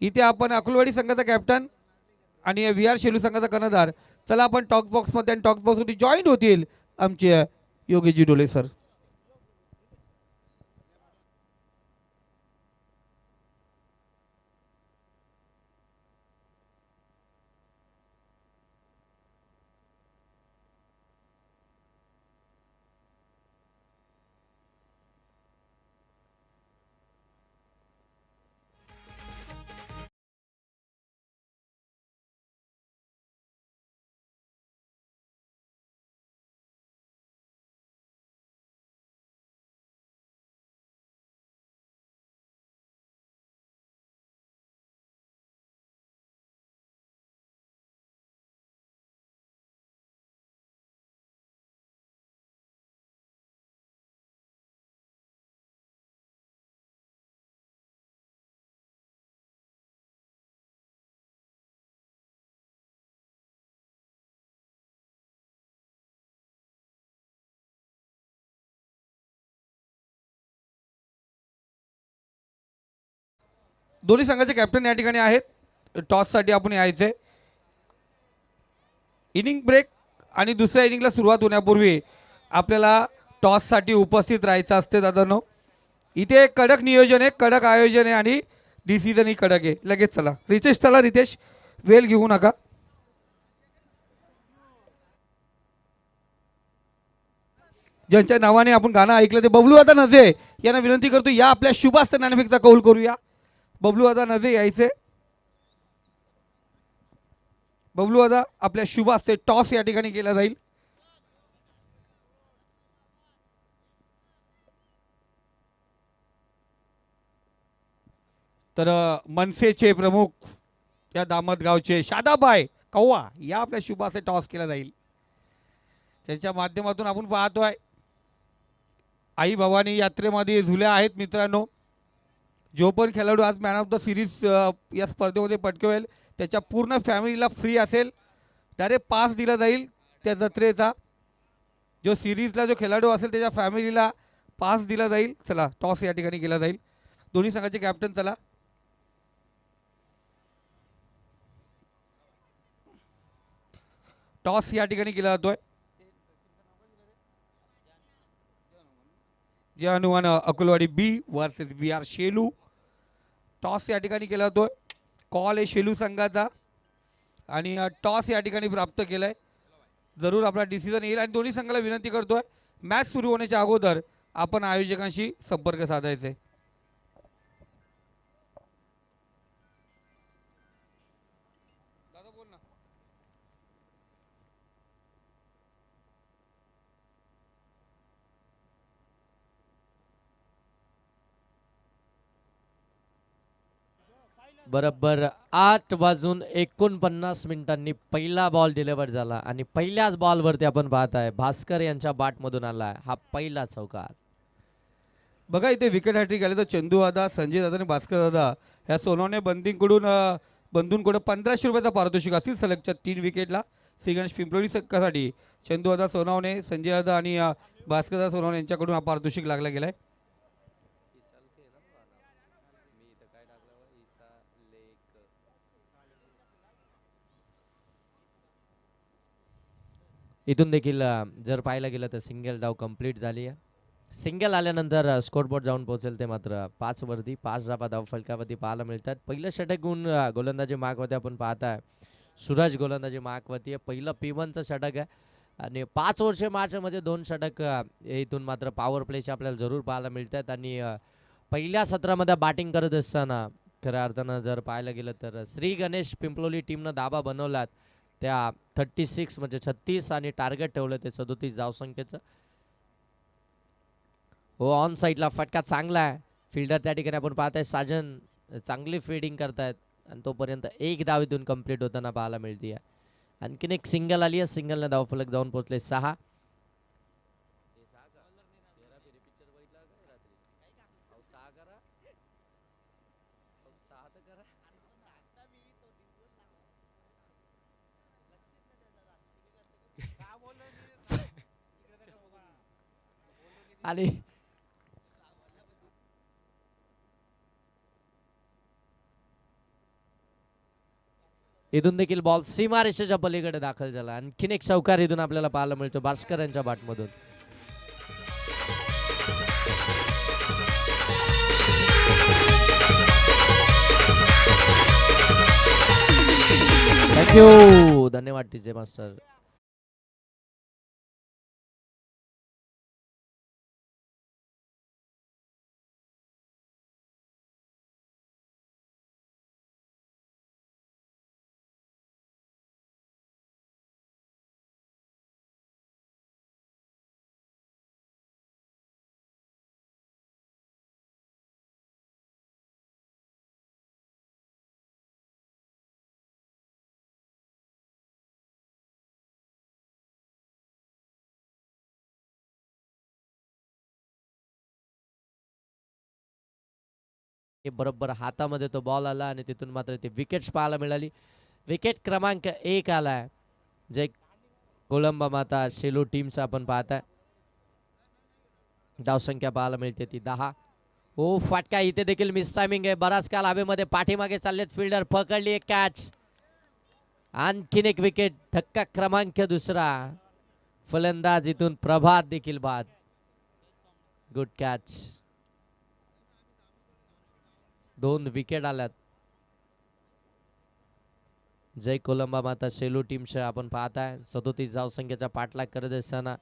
S1: इथे आपण अकलवाडी संघाचा कॅप्टन आणि VR शेलू संघाचा कर्णधार. चला आपण टॉक बॉक्समध्ये आणि टॉक बॉक्समध्ये जॉईन होतील आमचे योगेशजी डोले सर. दोन्ही संघाचे कॅप्टन या ठिकाणी आहेत. टॉससाठी आपण यायचे. इनिंग ब्रेक आणि दुसऱ्या इनिंगला सुरुवात होण्यापूर्वी आपल्याला टॉससाठी उपस्थित राहायचं असते दादांनो. इथे कडक नियोजन आहे, कडक आयोजन आहे आणि डिसिजनही कडक आहे. लगेच चला रितेश, चला रितेश, वेळ घेऊ नका. ज्यांच्या नावाने आपण गाणं ऐकलं ते बबलू आता नजे यांना विनंती करतो, या आपल्या शुभास्त्र नाणेफेकचा कौल करूया. बबलू दादा नजे यायचे. बबलू दादा आपल्या शुभ असते. टॉस या ठिकाणी केला जाईल. तर मनसेचे प्रमुख या दामदगावचे शादाबाई कव्वा या आपल्या शुभ असते टॉस केला जाईल. त्याच्या माध्यमातून आपण पाहतोय आई भवानी यात्रेमध्ये झुल्या आहेत मित्रांनो. जो पण खेळाडू आज मॅन ऑफ द सिरीज या स्पर्धेमध्ये पटकवेल त्याच्या पूर्ण फॅमिलीला फ्री असेल. डायरेक्ट पास दिला जाईल त्या जत्रेचा. जो सिरीजला जो खेळाडू असेल त्याच्या फॅमिलीला पास दिला जाईल. चला टॉस या ठिकाणी केला जाईल. दोन्ही संघाचे कॅप्टन चला. टॉस या ठिकाणी केला जातोय. जे अनुमान अकोलवाडी बी वर्सेस VR शेलू. टॉस या ठिकाणी केला जातोय. कॉल आहे शेलू संघाचा आणि टॉस या ठिकाणी प्राप्त केलाय. जरूर आपला डिसिजन येईल आणि दोन्ही संघाला विनंती करतोय मॅच सुरू होण्याच्या अगोदर आपण आयोजकांशी संपर्क साधायचा आहे.
S2: बरोबर 8:49 पहिला बॉल डिलिव्हर झाला आणि पहिल्याच बॉलवरती आपण पाहताय भास्कर यांच्या बॅटमधून आलाय हा पहिला चौकार.
S1: बघा इथे विकेट हॅट्रिक आले तर चंदू दादा, संजय दादा आणि भास्कर दादा ह्या सोनवणे बंधूंकडून 1500 रुपयाचा पारितोषिक असतील सलगच्या 3 विकेटला. श्री गणेश पिंपलोली संघासाठी चंदू दादा सोनवणे, संजय दादा आणि भास्कर दादा सोनवणे यांच्याकडून हा पारितोषिक लागला गेलाय.
S2: इथून देखील जर पाहायला गेलं तर सिंगल धाव कंप्लीट झाली आहे. सिंगल आल्यानंतर स्कोरबोर्ड जाऊन पोहोचेल ते मात्र 5 वरती 5 धावा धाव फलकावरती पाहायला मिळतात. पहिलं षटक गुण गोलंदाजी मार्कवरती आपण पाहताय. सूरज गोलंदाजी मार्कवरती आहे. पहिलं P1चं षटक आहे आणि 5 वर्षे मार्चमध्ये 2 षटक इथून मात्र पॉवर प्लेचे आपल्याला जरूर पाहायला मिळतात. आणि पहिल्या सत्रामध्ये बॅटिंग करत असताना खऱ्या अर्थानं जर पाहायला गेलं तर श्री गणेश पिंपलोली टीमनं दाबा बनवलात त्या 36 म्हणजे 36 आणि टार्गेट ठेवलं ते 37 धावसंख्येचं. हो ऑन साईडला फटका चांगला आहे. फिल्डर त्या ठिकाणी आपण पाहताय साजन चांगली फिल्डिंग करतायत आणि तोपर्यंत एक धाव इथून कंप्लीट होताना पाहायला मिळते. आणखीन एक सिंगल आली आहे. सिंगलने धावफलक जाऊन पोहोचले 6. आणि इथून देखील बॉल सीमारेषेच्या पलीकडे दाखल झाला. आणखीन एक चौकार इथून आपल्याला पाहायला मिळतो भास्कर यांच्या बॅटमधून. थँक्यू धन्यवाद टीजे मास्टर. बरोबर हातामध्ये तो बॉल आला आणि तिथून मात्र ते विकेट्स पाहायला मिळाली. विकेट क्रमांक 1 आलाय जे कोलंबा माता शेलो टीमचा आपण पाहताय. धावसंख्या पाहायला मिळते ती 10. ओ फटका इथे देखील मिस टायमिंग आहे. बराच काल हवेमध्ये पाठीमागे चाललेत फिल्डर. पकडली एक कॅच. आणखीन एक विकेट. धक्का क्रमांक 2. फलंदाज इथून प्रभात देखील बाद. Good catch. 2 विकेट आल्यात. जय कोलंबा माता शेलू टीमच्या आपण पाहताय 37 धावसंख्येचा पाठलाग करत असताना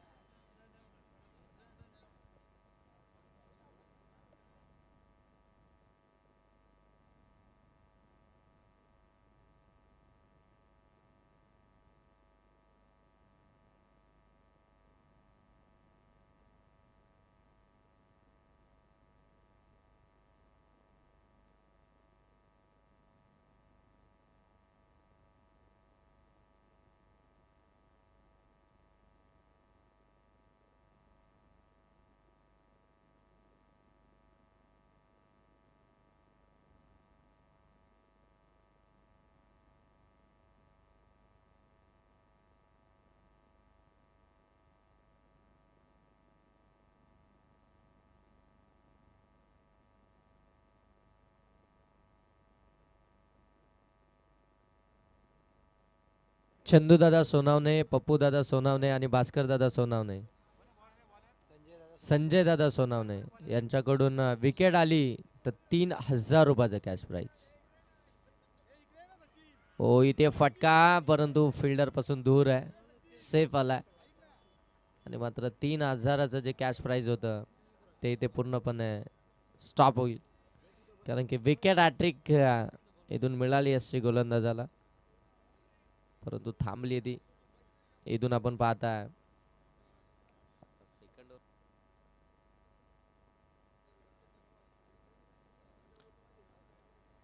S2: चंदूदादा सोनावणे, पप्पूदादा सोनावणे आणि भास्करदादा सोनावणे, संजय दादा सोनावणे यांच्याकडून विकेट आली तर 3000 रुपयाचा कॅश प्राइज. हो इथे फटका परंतु फिल्डर पासून दूर आहे. सेफ आलाय आणि मात्र 3000चं जे कॅश प्राइज होतं ते इथे पूर्णपणे स्टॉप होईल कारण की विकेट हॅट्रिक इथून मिळाली असती गोलंदाजाला परंतु थांबली ती. इथून आपण पाहताय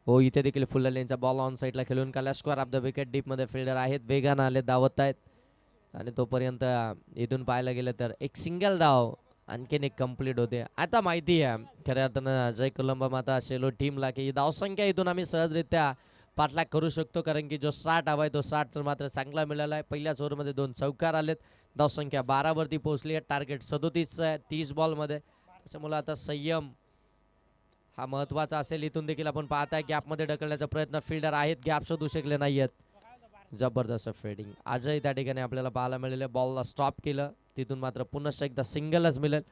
S2: हो इथे देखील फुललेंचा बॉल ऑन साईडला खेळून काढला. Square of the wicket deep मध्ये फिल्डर आहेत. वेगानं आले धावत आहेत आणि तोपर्यंत इथून पाहायला गेलं तर एक सिंगल धाव आणखीन एक कंप्लीट होते. आता माहिती आहे खऱ्या अर्थानं जय कोलंबा माता शेलो टीमला की धावसंख्या इथून आम्ही सहजरित्या पाठलाग करू शकतो कारण की जो 60 हवा आहे तो 60 तर मात्र चांगला मिळाला आहे. पहिल्याच ओव्हरमध्ये 2 चौकार आलेत. धावसंख्या 12 वरती पोहोचली आहे. टार्गेट 37 आहे 30 बॉलमध्ये. त्याच्यामुळे आता संयम हा महत्वाचा असेल. इथून देखील आपण पाहताय गॅपमध्ये ढकलण्याचा प्रयत्न फिल्डर आहेत. गॅप शोधू शकले नाहीयेत. जबरदस्त फिल्डिंग आजही त्या ठिकाणी आपल्याला पाहायला मिळेल. बॉलला स्टॉप केलं, तिथून मात्र पुन्हा एकदा सिंगलच मिळेल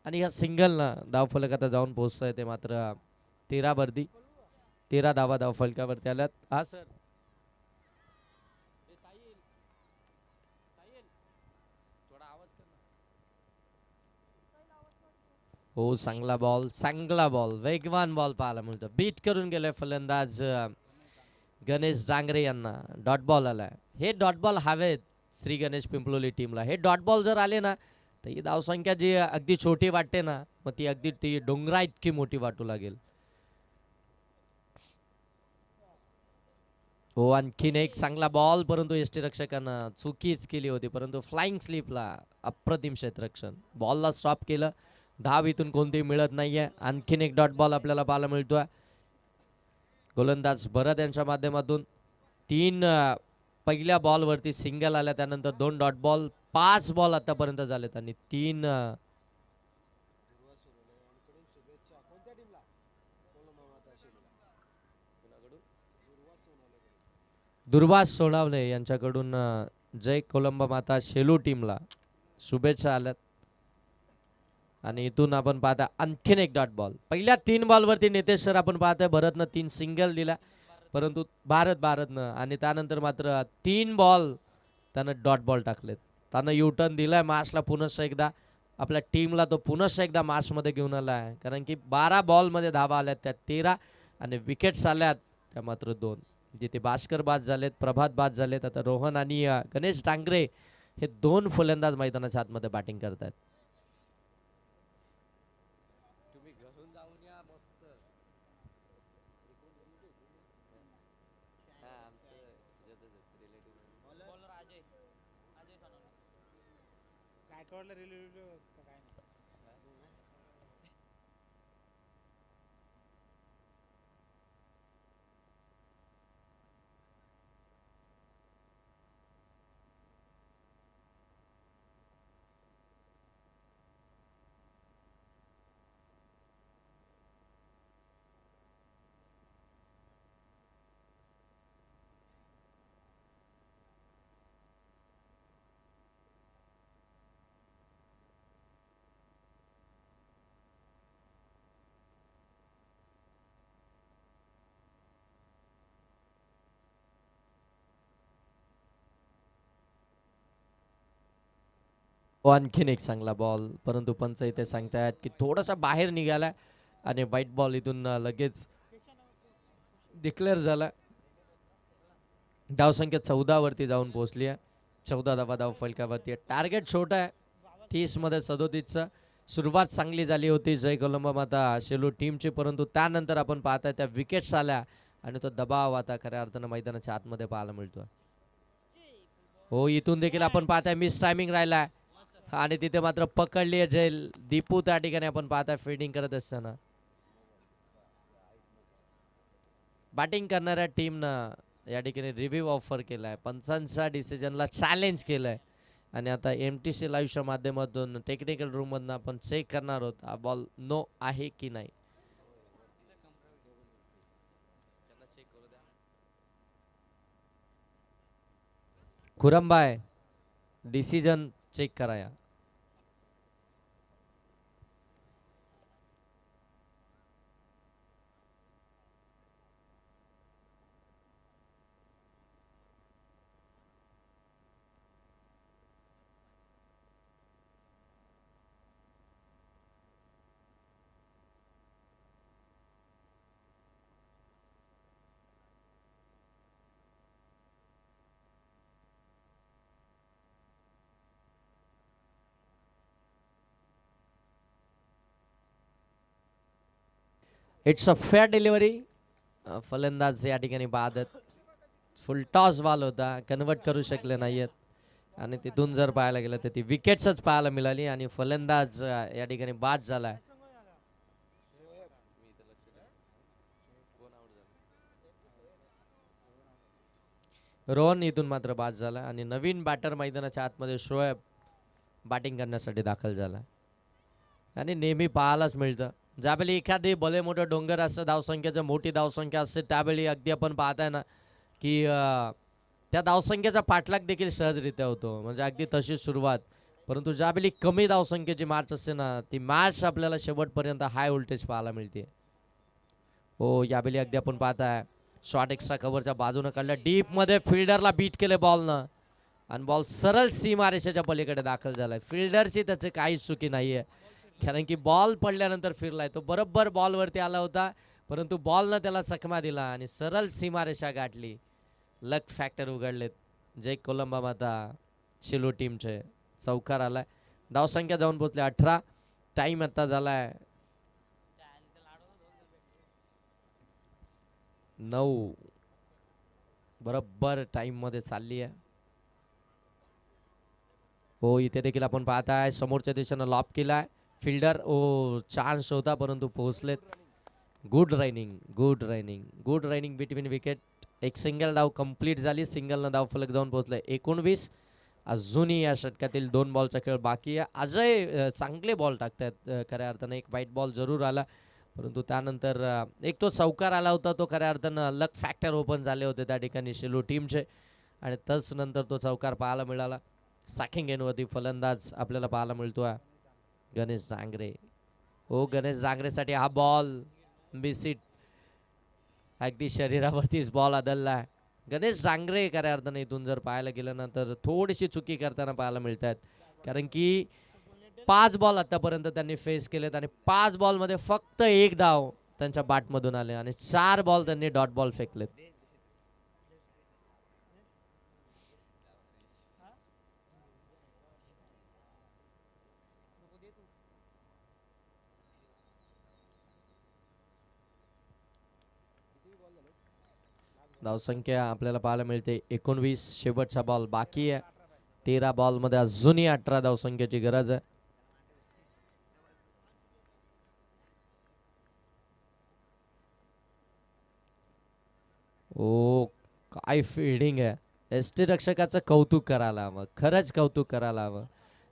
S2: आणि ह्या सिंगलनं धावफलक आता जाऊन पोहोचतंय ते मात्र 13 वरती 13 धावा धावफलकावरती आल्यात. हा सर हो, चांगला बॉल वेगवान बॉल पाहायला मिळतो. बीट करून गेले फलंदाज गणेश डांगरे यांना. डॉट बॉल आलाय. हे डॉट बॉल हवेत श्री गणेश पिंपलोली टीमला. हे डॉट बॉल जर आले ना तर ही धावसंख्या जी अगदी छोटी वाटते ना मग ती अगदी ती डोंगरा इतकी मोठी वाटू लागेल. हो, आणखीन एक चांगला बॉल, परंतु यष्टीरक्षकानं चुकीच केली होती, परंतु फ्लाइंग स्लिपला अप्रतिम क्षेत्ररक्षण. बॉलला स्टॉप केलं. धाव इथून कोणतीही मिळत नाहीये. आणखीन एक डॉट बॉल आपल्याला पाहायला मिळतोय. गोलंदाज भरत यांच्या माध्यमातून 3 पहिल्या बॉलवरती सिंगल आल्या, त्यानंतर 2 डॉट बॉल, 5 बॉल आतापर्यंत झालेत आणि 3 दुर्वास सोनावणे यांच्याकडून जय कोलंबा माता शेलू टीमला शुभेच्छा आल्यात. आणि इथून आपण पाहता आणखीन एक डॉट बॉल. पहिल्या 3 बॉलवरती नितेश सर आपण पाहतोय भरतनं 3 सिंगल दिला, परंतु भारतनं आणि त्यानंतर मात्र 3 बॉल त्यानं डॉट बॉल टाकलेत. त्यानं युटर्न दिलाय मार्चला पुन्हा एकदा. आपल्या टीमला तो पुन्हा एकदा मार्चमध्ये घेऊन आला आहे, कारण की 12 बॉलमध्ये धावा आल्यात त्या 13 आणि विकेट्स आल्यात त्या मात्र 2. जिथे भास्कर बाद झालेत, प्रभात बाद झालेत. आता रोहन आणि गणेश डांगरे हे 2 फलंदाज मैदानाच्या आतमध्ये बॅटिंग करतात. आणखीन एक चांगला बॉल, परंतु पंच इथे सांगतायत की थोडासा बाहेर निघाला आणि व्हाईट बॉल इथून लगेच डिक्लेअर झाला. धावसंख्या 14 वरती जाऊन पोहोचली आहे. 14 धावा धाव फलकावरती. टार्गेट छोटा आहे 30 मध्ये 37चं. सुरुवात चांगली झाली होती जय कोलंबा माता शेलू टीमची, परंतु त्यानंतर आपण पाहताय त्या विकेट्स आल्या आणि तो दबाव आता खऱ्या अर्थानं मैदानाच्या आतमध्ये पाहायला मिळतोय. हो, इथून देखील आपण पाहताय मिस टायमिंग राहिलाय आणि तिथे मात्र पकडली आहे जय दीपू. त्या ठिकाणी आपण पाहताय फिल्डिंग करत असताना बॅटिंग करणाऱ्या टीमनं या ठिकाणी रिव्ह्यू ऑफर केलाय, पंचांच्या डिसिजनला चॅलेंज केलंय आणि आता MTC लाईव्हच्या माध्यमातून टेक्निकल रूम मधून आपण चेक करणार आहोत हा बॉल नो आहे की नाही. खुरंबाय डिसिजन चेक कराया. It's a fair delivery. फलंदाज या ठिकाणी बाद आहेत. फुल टॉस बॉल होता, कन्वर्ट करू शकले नाहीयेत आणि तिथून जर पाहायला गेलं तर ती विकेट्सच पाहायला मिळाली आणि फलंदाज या ठिकाणी बाद झालाय. रोहन इथून मात्र बाद झाला आणि नवीन बॅटर मैदानाच्या आतमध्ये शोएब बॅटिंग करण्यासाठी दाखल झाला. आणि नेहमी पाहायलाच मिळतं ज्यावेळी एखादी भले मोठं डोंगर असतं, धावसंख्येचं मोठी धावसंख्या असते, त्यावेळी अगदी आपण पाहताय ना की त्या धावसंख्येचा पाठलाग देखील सहजरित्या होतो. म्हणजे अगदी तशी सुरुवात, परंतु ज्यावेळी कमी धावसंख्येची मॅच असते ना, ती मॅच आपल्याला शेवटपर्यंत हाय व्होल्टेज पाहायला मिळते. हो, यावेळी अगदी आपण पाहताय शॉट एक्स्ट्रा कव्हरच्या बाजूने काढला, डीप मध्ये फिल्डरला बीट केले बॉलनं आणि बॉल सरळ सीमारेषेच्या पलीकडे दाखल झालाय. फिल्डरची त्याची काहीच चुकी नाहीये, कारण की बॉल पडल्यानंतर फिरलाय तो बरोबर बॉलवरती आला होता, परंतु बॉलनं त्याला चकमा दिला आणि सरळ सीमारेषा गाठली. लक फॅक्टर उघडलेत जय कोलंबा माता शिलो टीमचे. चौकार आलाय, धावसंख्या जाऊन पोहोचले 18. टाइम आता झालाय 9. बरोबर टाइम मध्ये चालली आहे. हो, इथे देखील आपण पाहताय समोरच्या दिशेनं लॉप केलाय फिल्डर. ओ, चान्स होता परंतु पोहोचलेत. Good running, good running, good running between wicket. एक सिंगल धाव कंप्लीट झाली, सिंगलनं धाव फलक जाऊन पोहोचले 19. अजूनही या षटकातील 2 बॉलचा खेळ बाकी आहे. अजय चांगले बॉल टाकतात खऱ्या अर्थानं. एक वाईट बॉल जरूर आला, परंतु त्यानंतर एक तो चौकार आला होता, तो खऱ्या अर्थानं लक फॅक्टर ओपन झाले होते त्या ठिकाणी शिलो टीमचे, आणि तच नंतर तो चौकार पाहायला मिळाला. साखिंग गेंदवरती फलंदाज आपल्याला पाहायला मिळतोय गणेश जांगरे. हो, गणेश जांगरेसाठी हा बॉल बिसिट अगदी शरीरावरतीच बॉल आदळला. गणेश जांगरे खऱ्या अर्थाने इथून जर पाहायला गेलं ना तर थोडीशी चुकी करताना पाहायला मिळतात, कारण की 5 बॉल आतापर्यंत त्यांनी फेस केलेत आणि 5 बॉलमध्ये फक्त 1 धाव त्यांच्या बॅटमधून आले आणि 4 बॉल त्यांनी डॉट बॉल फेकलेत. धावसंख्या आपल्याला पाहायला मिळते 19. शेवटचा बॉल बाकी आहे. 13 बॉल मध्ये अजूनही 18 धावसंख्येची गरज आहे. ओ, काय फिल्डिंग आहे. एसटी रक्षकाचं कौतुक करायला हवं, खरंच कौतुक करायला हवं.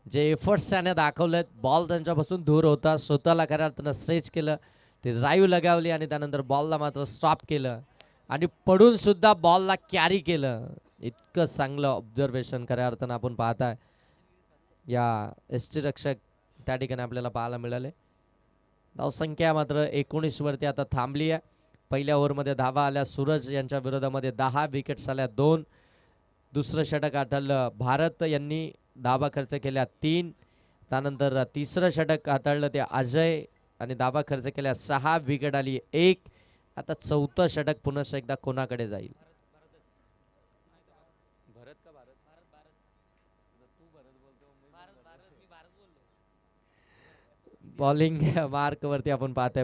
S2: जे एफर्ट्स त्याने दाखवलेत, बॉल त्यांच्यापासून दूर होता, स्वतःला खऱ्या अर्थानं स्ट्रेच केलं, ते ड्राईव्ह लगावली आणि त्यानंतर बॉलला मात्र स्टॉप केलं आणि पडून सुद्धा बॉलला कॅरी केलं. इतकं चांगलं ऑब्झर्वेशन खऱ्या अर्थानं आपण पाहताय या एसटी रक्षक त्या ठिकाणी आपल्याला पाहायला मिळाले. धावसंख्या मात्र 19 वरती आता थांबली आहे. पहिल्या ओव्हरमध्ये धावा आल्या सूरज यांच्या विरोधामध्ये 10 विकेट्स आल्या 2. दुसरं षटक हाताळलं भारत यांनी, धावा खर्च केल्या 3. त्यानंतर तिसरं षटक हाताळलं ते अजय आणि धावा खर्च केल्या 6, विकेट आली 1. आता चौथं षटक पुन्हा एकदा कोणाकडे जाईल. बॉलिंग मार्क वरती आपण पाहतोय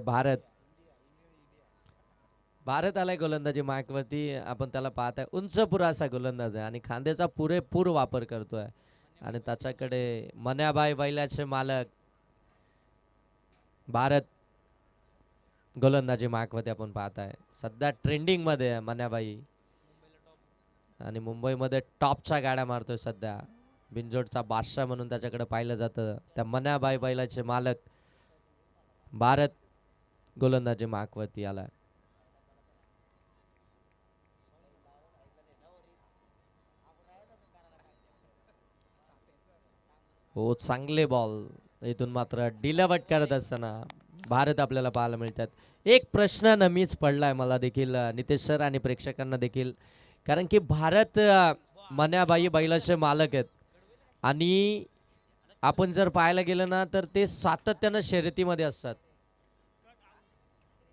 S2: भारत आलाय गोलंदाजी मार्क वरती. आपण त्याला पाहताय उंच पुरासा गोलंदाज आहे आणि खांद्याचा पुरेपूर वापर करतोय आणि त्याच्याकडे मन्याबाई बैलाचे मालक भारत गोलंदाजी मार्कवरती आपण पाहताय. सध्या ट्रेंडिंग मध्ये आहे मन्याबाई आणि मुंबईमध्ये टॉपच्या गाड्या मारतोय सध्या. बिंजोडचा बादशाह म्हणून त्याच्याकडे पाहिलं जातं. त्या मन्याबाई बैलाचे मालक भारत गोलंदाजी मार्कवरती आलाय. हो, चांगले बॉल इथून मात्र डिलेव्हर्ट करत असताना भारत आपल्याला पाहायला मिळतात. एक प्रश्न नमीच पडलाय मला देखील, नितेश सर आणि प्रेक्षकांना देखील, कारण की भारत मन्याबाई बैलाचे मालक आहेत आणि आपण जर पाहायला गेलं ना तर ते सातत्यानं शर्यतीमध्ये असतात.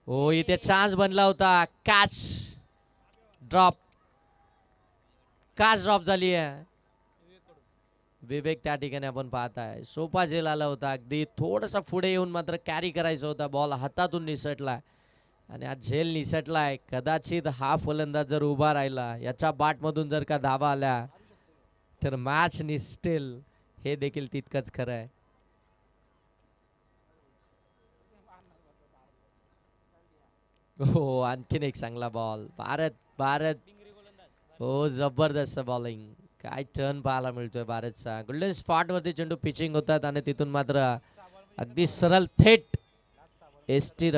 S2: हो, इथे चान्स बनला होता, कॅच ड्रॉप झाली आहे. विवेक त्या ठिकाणी आपण पाहताय सोपा झेल आला होता, अगदी थोडासा पुढे येऊन मात्र कॅरी करायचा होता, बॉल हातातून निसटला आणि आज झेल निसटलाय. कदाचित हा फलंदाज जर उभा राहिला, याच्या बॅटमधून जर का धावा आल्या तर मॅच निसटेल, हे देखील तितकंच खरं आहे. हो, आणखीन एक चांगला बॉल भारत. हो, जबरदस्त बॉलिंग, काय टर्न पाहायला मिळतोय भारतचा. गोल्डन स्पॉट वरती चेंडू पिचिंग होतात आणि तिथून मात्र अगदी सरळ थेट एसटी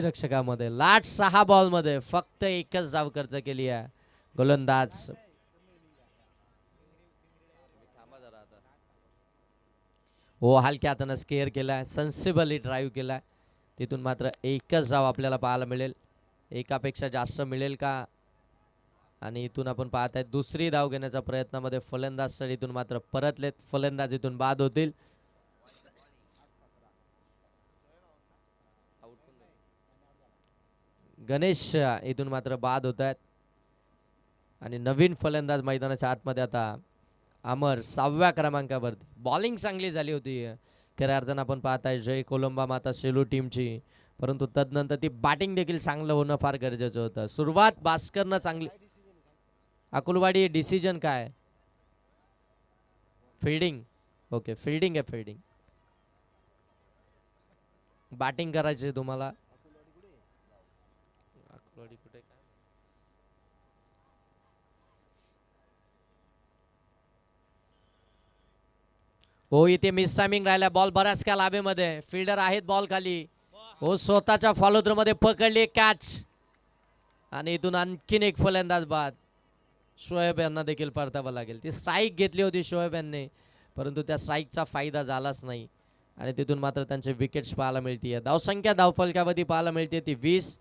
S2: रक्षकामध्ये लास्ट 6 बॉल मध्ये फक्त एकच धाव खर्च केली आहे गोलंदाज हो, हलक्या हातानं स्केअर केलाय, सेन्सिबली ड्राईव्ह केलाय. तिथून मात्र एकच धाव आपल्याला पाहायला मिळेल. एकापेक्षा जास्त मिळेल का? आणि इथून आपण पाहताय दुसरी धाव घेण्याच्या प्रयत्नामध्ये फलंदाज तर इथून मात्र परतलेत. फलंदाज इथून बाद होतील. गणेश इथून मात्र बाद होत आहेत आणि नवीन फलंदाज मैदानाच्या आतमध्ये आता अमर 6व्या क्रमांकावरती. बॉलिंग चांगली झाली होती खऱ्या अर्थानं आपण पाहताय जय कोलंबा माता सेलू टीमची, परंतु तदनंतर ती बॅटिंग देखील चांगलं होणं फार गरजेचं होतं. सुरुवात भास्करनं चांगली. अकुलवाडी डिसिजन काय? फिल्डिंग. ओके, फिल्डिंग आहे. फिल्डिंग बॅटिंग करायची तुम्हाला. अकुलवाडी कुठे काय? हो, इथे मिस टायमिंग राहिला. बॉल बऱ्याच काल हवेमध्ये. फिल्डर आहेत बॉल खाली. हो, स्वतःच्या फॉलो थ्रू मध्ये पकडली कॅच आणि इथून आणखीन एक फलंदाज बाद. शोएब यांना देखील परतावं लागेल. ती स्ट्राईक घेतली होती शोएब यांनी, परंतु त्या स्ट्राईकचा फायदा झालाच नाही आणि तिथून मात्र त्यांचे विकेट्स पाहायला मिळते. धावसंख्या धावफलकावरती पाहायला मिळते ती 20.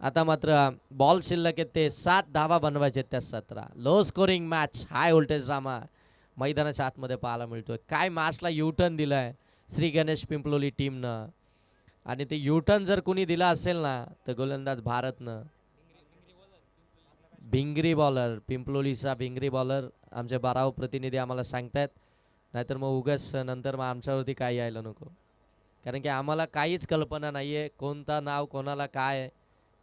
S2: आता मात्र बॉल शिल्लक आहेत ते 7 धावा बनवायचे त्या 17. Low scoring match, high voltage drama मैदानाच्या आतमध्ये पाहायला मिळतोय. काय मॅचला युटर्न दिलाय श्री गणेश पिंपलोली टीमनं, आणि ते युटर्न जर कुणी दिला असेल ना तर गोलंदाज भारतनं. भिंगरी बॉलर, पिंपलोलीचा भिंगरी बॉलर आमचे 12 प्रतिनिधी आम्हाला सांगतायत. नाहीतर मग उगाच नंतर मग आमच्यावरती काय यायला नको, कारण की आम्हाला काहीच कल्पना नाही आहे कोणता नाव कोणाला काय आहे.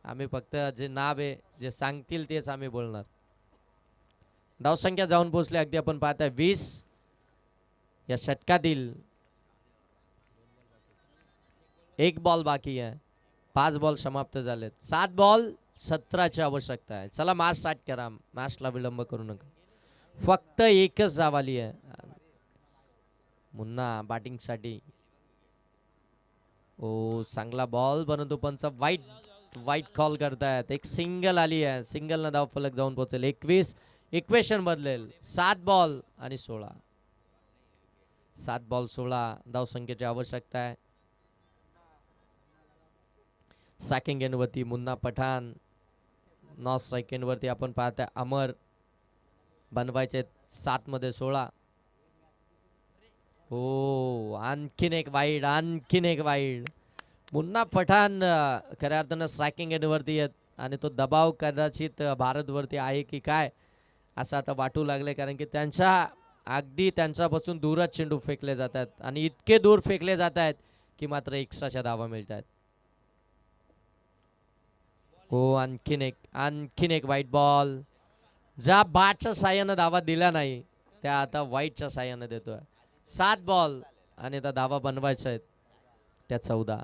S2: आम्ही फक्त जे नाव आहे जे सांगतील तेच आम्ही बोलणार. धावसंख्या जाऊन पोहोचले अगदी आपण पाहताय 20 या षटकातील. एक बॉल बाकी आहे. 5 बॉल समाप्त झालेत. 7 बॉल 17ची आवश्यकता आहे. चला मॅच स्टार्ट करा. मॅचला विलंब करू नका. फक्त एकच धाव आली आहे. मुन्ना बॅटिंगसाठी. ओ, चांगला बॉल, परंतु पंच वाईट कॉल करतायत. एक सिंगल आली आहे. सिंगलनं धाव फलक जाऊन पोहोचेल. 21. इक्वेशन बदलेल. 7 बॉल आणि 16. 7 बॉल 16 धावसंख्येची आवश्यकता आहे. सेकंड एंडवरती मुन्ना पठाण. नॉर्थ सेकंड वरती आपण पाहताय अमर. बनवायचे 7 मध्ये 16. हो, आणखीन एक वाईड, आणखीन एक वाईड. मुन्ना पठाण खऱ्या अर्थानं स्ट्रायकिंग एंडवरती आहेत आणि तो दबाव कदाचित भारतवरती आहे की काय असं आता वाटू लागले, कारण की अगदी त्यांच्यापासून दूरच चेंडू फेकले जातात आणि इतके दूर फेकले जात आहेत की मात्र एक्स्ट्राच्या धावा मिळतात. हो, आणखीन एक वाईट बॉल. ज्या बॅटच्या साह्यानं धावा दिल्या नाही त्या आता वाईटच्या साह्यानं देतोय. 7 बॉल आणि त्या धावा बनवायच्या आहेत त्या 14.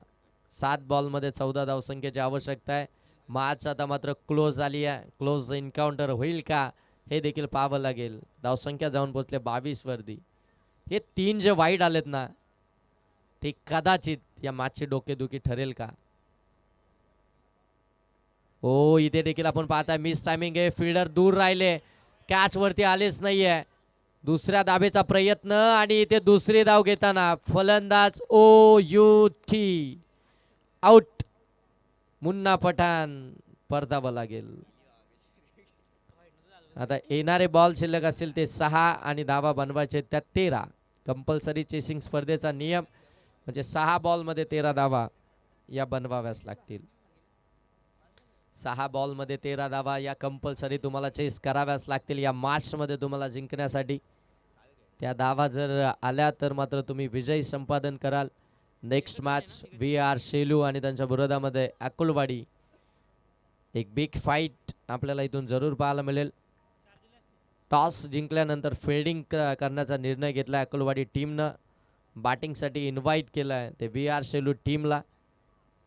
S2: 7 बॉलमध्ये 14 धावसंख्येची आवश्यकता आहे. मॅच आता मात्र क्लोज झाली आहे. क्लोज एन्काउंटर होईल का हे देखील पाहावं लागेल. धावसंख्या जाऊन पोहोचले 22 वरती. हे 3 जे वाईट आलेत ना ते कदाचित या मॅचची डोकेदुखी ठरेल का? हो, इथे देखील आपण पाहताय मिस टायमिंग आहे. फिल्डर दूर राहिले, कॅच वरती आलेच नाहीये. दुसऱ्या धावेचा प्रयत्न आणि इथे दुसरी धाव घेताना फलंदाज OUT आउट. मुन्ना पठाण परतावं लागेल. आता येणारे बॉल शिल्लक असतील ते 6 आणि धावा बनवायचे त्या 13. कंपल्सरी चेसिंग स्पर्धेचा नियम म्हणजे 6 बॉलमध्ये 13 धावा या बनवाव्याच लागतील. 6 बॉलमध्ये 13 धावा या कंपल्सरी तुम्हाला चेस कराव्याच लागतील या मॅचमध्ये तुम्हाला जिंकण्यासाठी. त्या धावा जर आल्या तर मात्र तुम्ही विजय संपादन कराल. नेक्स्ट मॅच VR शेलू आणि त्यांच्या विरोधामध्ये अकुलवाडी. एक बिग फाईट आपल्याला इथून जरूर पाहायला मिळेल. टॉस जिंकल्यानंतर फिल्डिंग करण्याचा निर्णय घेतला अकुलवाडी टीमनं. बॅटिंगसाठी इन्व्हाइट केलं आहे ते VR शेलू टीमला.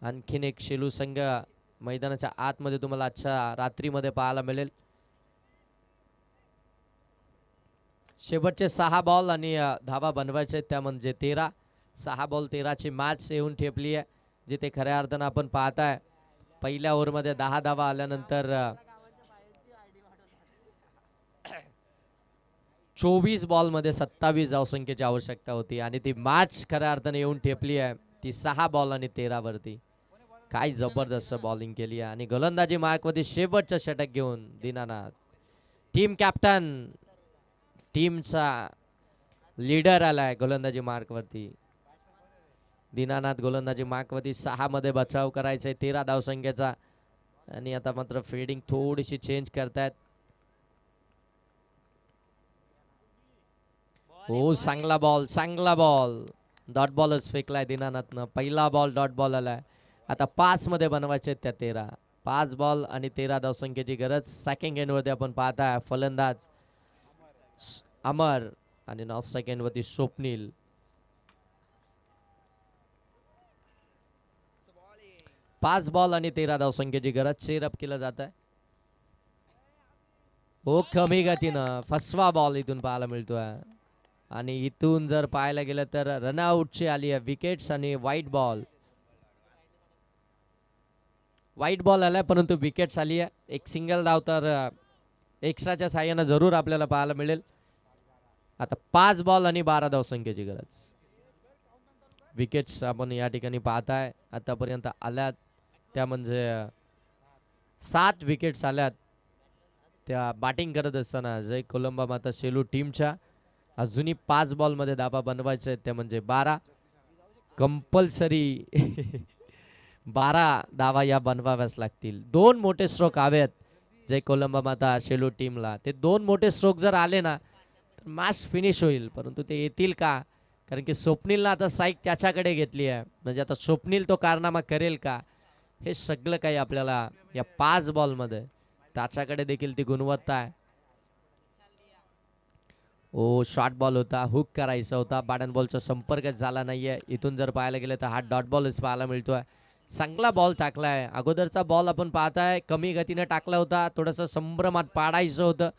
S2: आणखीन एक शेलू संघ मैदानाच्या आतमध्ये तुम्हाला आजच्या रात्रीमध्ये पाहायला मिळेल. शेवटचे 6 बॉल आणि धावा बनवायचे त्या म्हणजे 13. 6 बॉल 13ची मॅच येऊन ठेपली आहे, जिथे खऱ्या अर्थानं आपण पाहताय पहिल्या ओव्हरमध्ये 10 धावा आल्यानंतर 24 बॉलमध्ये 27 धावसंख्येची आवश्यकता होती आणि ती मॅच खऱ्या अर्थाने येऊन ठेपली आहे ती 6 बॉल आणि 13 वरती. काय जबरदस्त बॉलिंग केली आहे आणि गोलंदाजी मार्कवरती शेवटचं षटक घेऊन दीनानाथ टीम कॅप्टन टीमचा लीडर आलाय गोलंदाजी मार्कवरती. दीनानाथ गोलंदाजी मार्कवरती 6 मध्ये बचाव करायचंय 13 धावसंख्येचा आणि आता मात्र फिल्डिंग थोडीशी चेंज करतायत. हो चांगला बॉल डॉट बॉलच फेकलाय दीनानाथनं. पहिला बॉल डॉट बॉल आलाय. आता 5 मध्ये बनवायचे त्या 13. 5 बॉल आणि 13 धावसंख्येची गरज. सेकंड एंडवरती आपण पाहताय फलंदाज अमर आणि नॉन सेकंड वरती स्वप्नील. पाच बॉल आणि 13 धावसंख्येची गरज. चेअरअप केलं जात आहे. हो कमी गतीनं फसवा बॉल इथून पाहायला मिळतोय आणि इथून जर पाहायला गेलं तर रनआउटची आली आहे विकेट्स आणि व्हाईट बॉल आलाय परंतु विकेट्स आली आहे. एक सिंगल धाव तर एक्स्ट्राच्या साह्यानं जरूर आपल्याला पाहायला मिळेल. आता 5 बॉल आणि 12 धावसंख्येची गरज. विकेट्स आपण या ठिकाणी पाहताय आतापर्यंत आल्यात त्या म्हणजे 7 विकेट्स आल्यात त्या बॅटिंग करत असताना जय कोलंबा माता शेलू टीमच्या. अजूनही 5 बॉलमध्ये धाबा बनवायचे आहेत त्या म्हणजे 12 कंपल्सरी 12 धावा या बनवाव्याच लागतील. 2 मोठे स्ट्रोक हवेत जय कोलंबा माता शेलू टीमला. ते 2 मोठे स्ट्रोक जर आले ना तर मॅच फिनिश होईल परंतु ते येतील का कारण की स्वप्नीलला आता साईक त्याच्याकडे घेतली आहे म्हणजे आता स्वप्नील तो कारनामा करेल का हे सगळं काही आपल्याला या 5 बॉलमध्ये त्याच्याकडे देखील ती गुणवत्ता आहे. ओ शॉर्ट बॉल होता हुक करायचा होता बॅट बॉलचा संपर्कच झाला नाहीये. इथून जर पाहायला गेलं तर हा डॉट बॉलच पाहायला मिळतोय. चांगला बॉल टाकलाय. अगोदरचा बॉल आपण पाहताय कमी गतीने टाकला होता थोडंसं संभ्रमात पाडायचं होतं.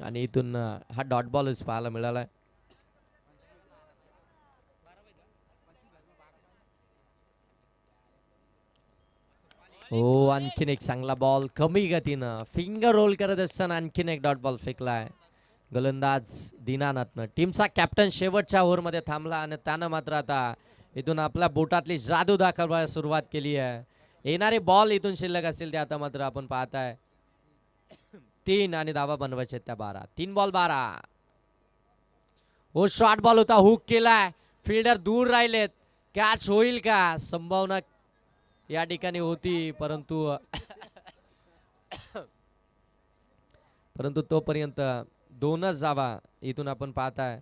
S2: आणि इथून हा डॉट बॉलच पाहायला मिळालाय. हो आणखीन एक चांगला बॉल कमी गतीनं फिंगर रोल करत असताना आणखीन एक डॉट बॉल फेकलाय गोलंदाज दीनानाथनं. टीमचा कॅप्टन शेवटच्या ओव्हरमध्ये थांबला आणि त्यानं मात्र आता इथून आपल्या बोटातली जादू दाखवायला सुरुवात केली आहे. येणारे बॉल इथून शिल्लक असतील ते आता मात्र आपण पाहताय 3 आणि धावा बनवायचे त्या 12. 3 बॉल 12. हो शॉर्ट बॉल होता हुक केलाय फिल्डर दूर राहिलेत. कॅच होईल का संभावना या ठिकाणी होती परंतु तोपर्यंत 2च धावा इथून आपण पाहताय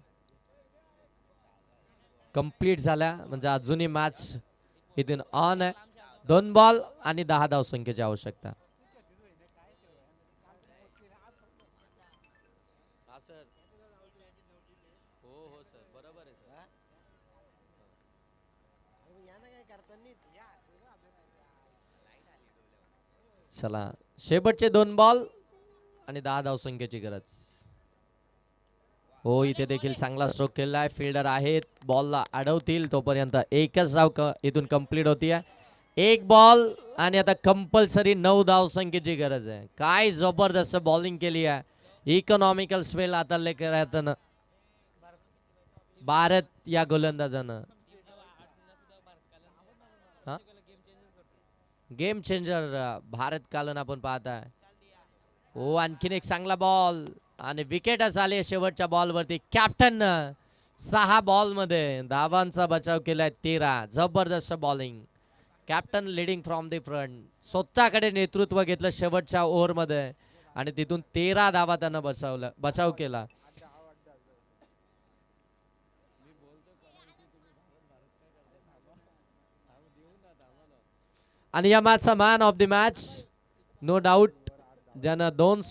S2: कंप्लीट झाल्या म्हणजे अजूनही मॅच इथून ऑन आहे. 2 बॉल आणि 10 धावसंख्येची आवश्यकता. चला शेवटचे 2 बॉल आणि 10 धावसंख्येची गरज. हो इथे देखील चांगला स्ट्रोक केलाय. फिल्डर आहेत बॉलला अडवतील तोपर्यंत एकच धाव इथून कंप्लीट होतीये. 1 बॉल आणि आता कंपल्सरी 9 धावसंख्येची गरज आहे. काय जबरदस्त बॉलिंग केली आहे. इकॉनॉमिकल स्पेल आता लेकर भारत या गोलंदाजानं गेम चेंजर भारत कालन आपण पाहताय. हो आणखीन एक चांगला बॉल आणि विकेटच आले शेवटच्या बॉलवरती. कॅप्टन 6 बॉलमध्ये धावांचा बचाव केलाय 13. जबरदस्त bowling. Captain leading from the front. स्वतःकडे नेतृत्व घेतलं शेवटच्या ओव्हरमध्ये आणि तिथून 13 धावा त्यानं बचाव केला. आणि या मॅचचा man of the match no doubt ज्यानं 2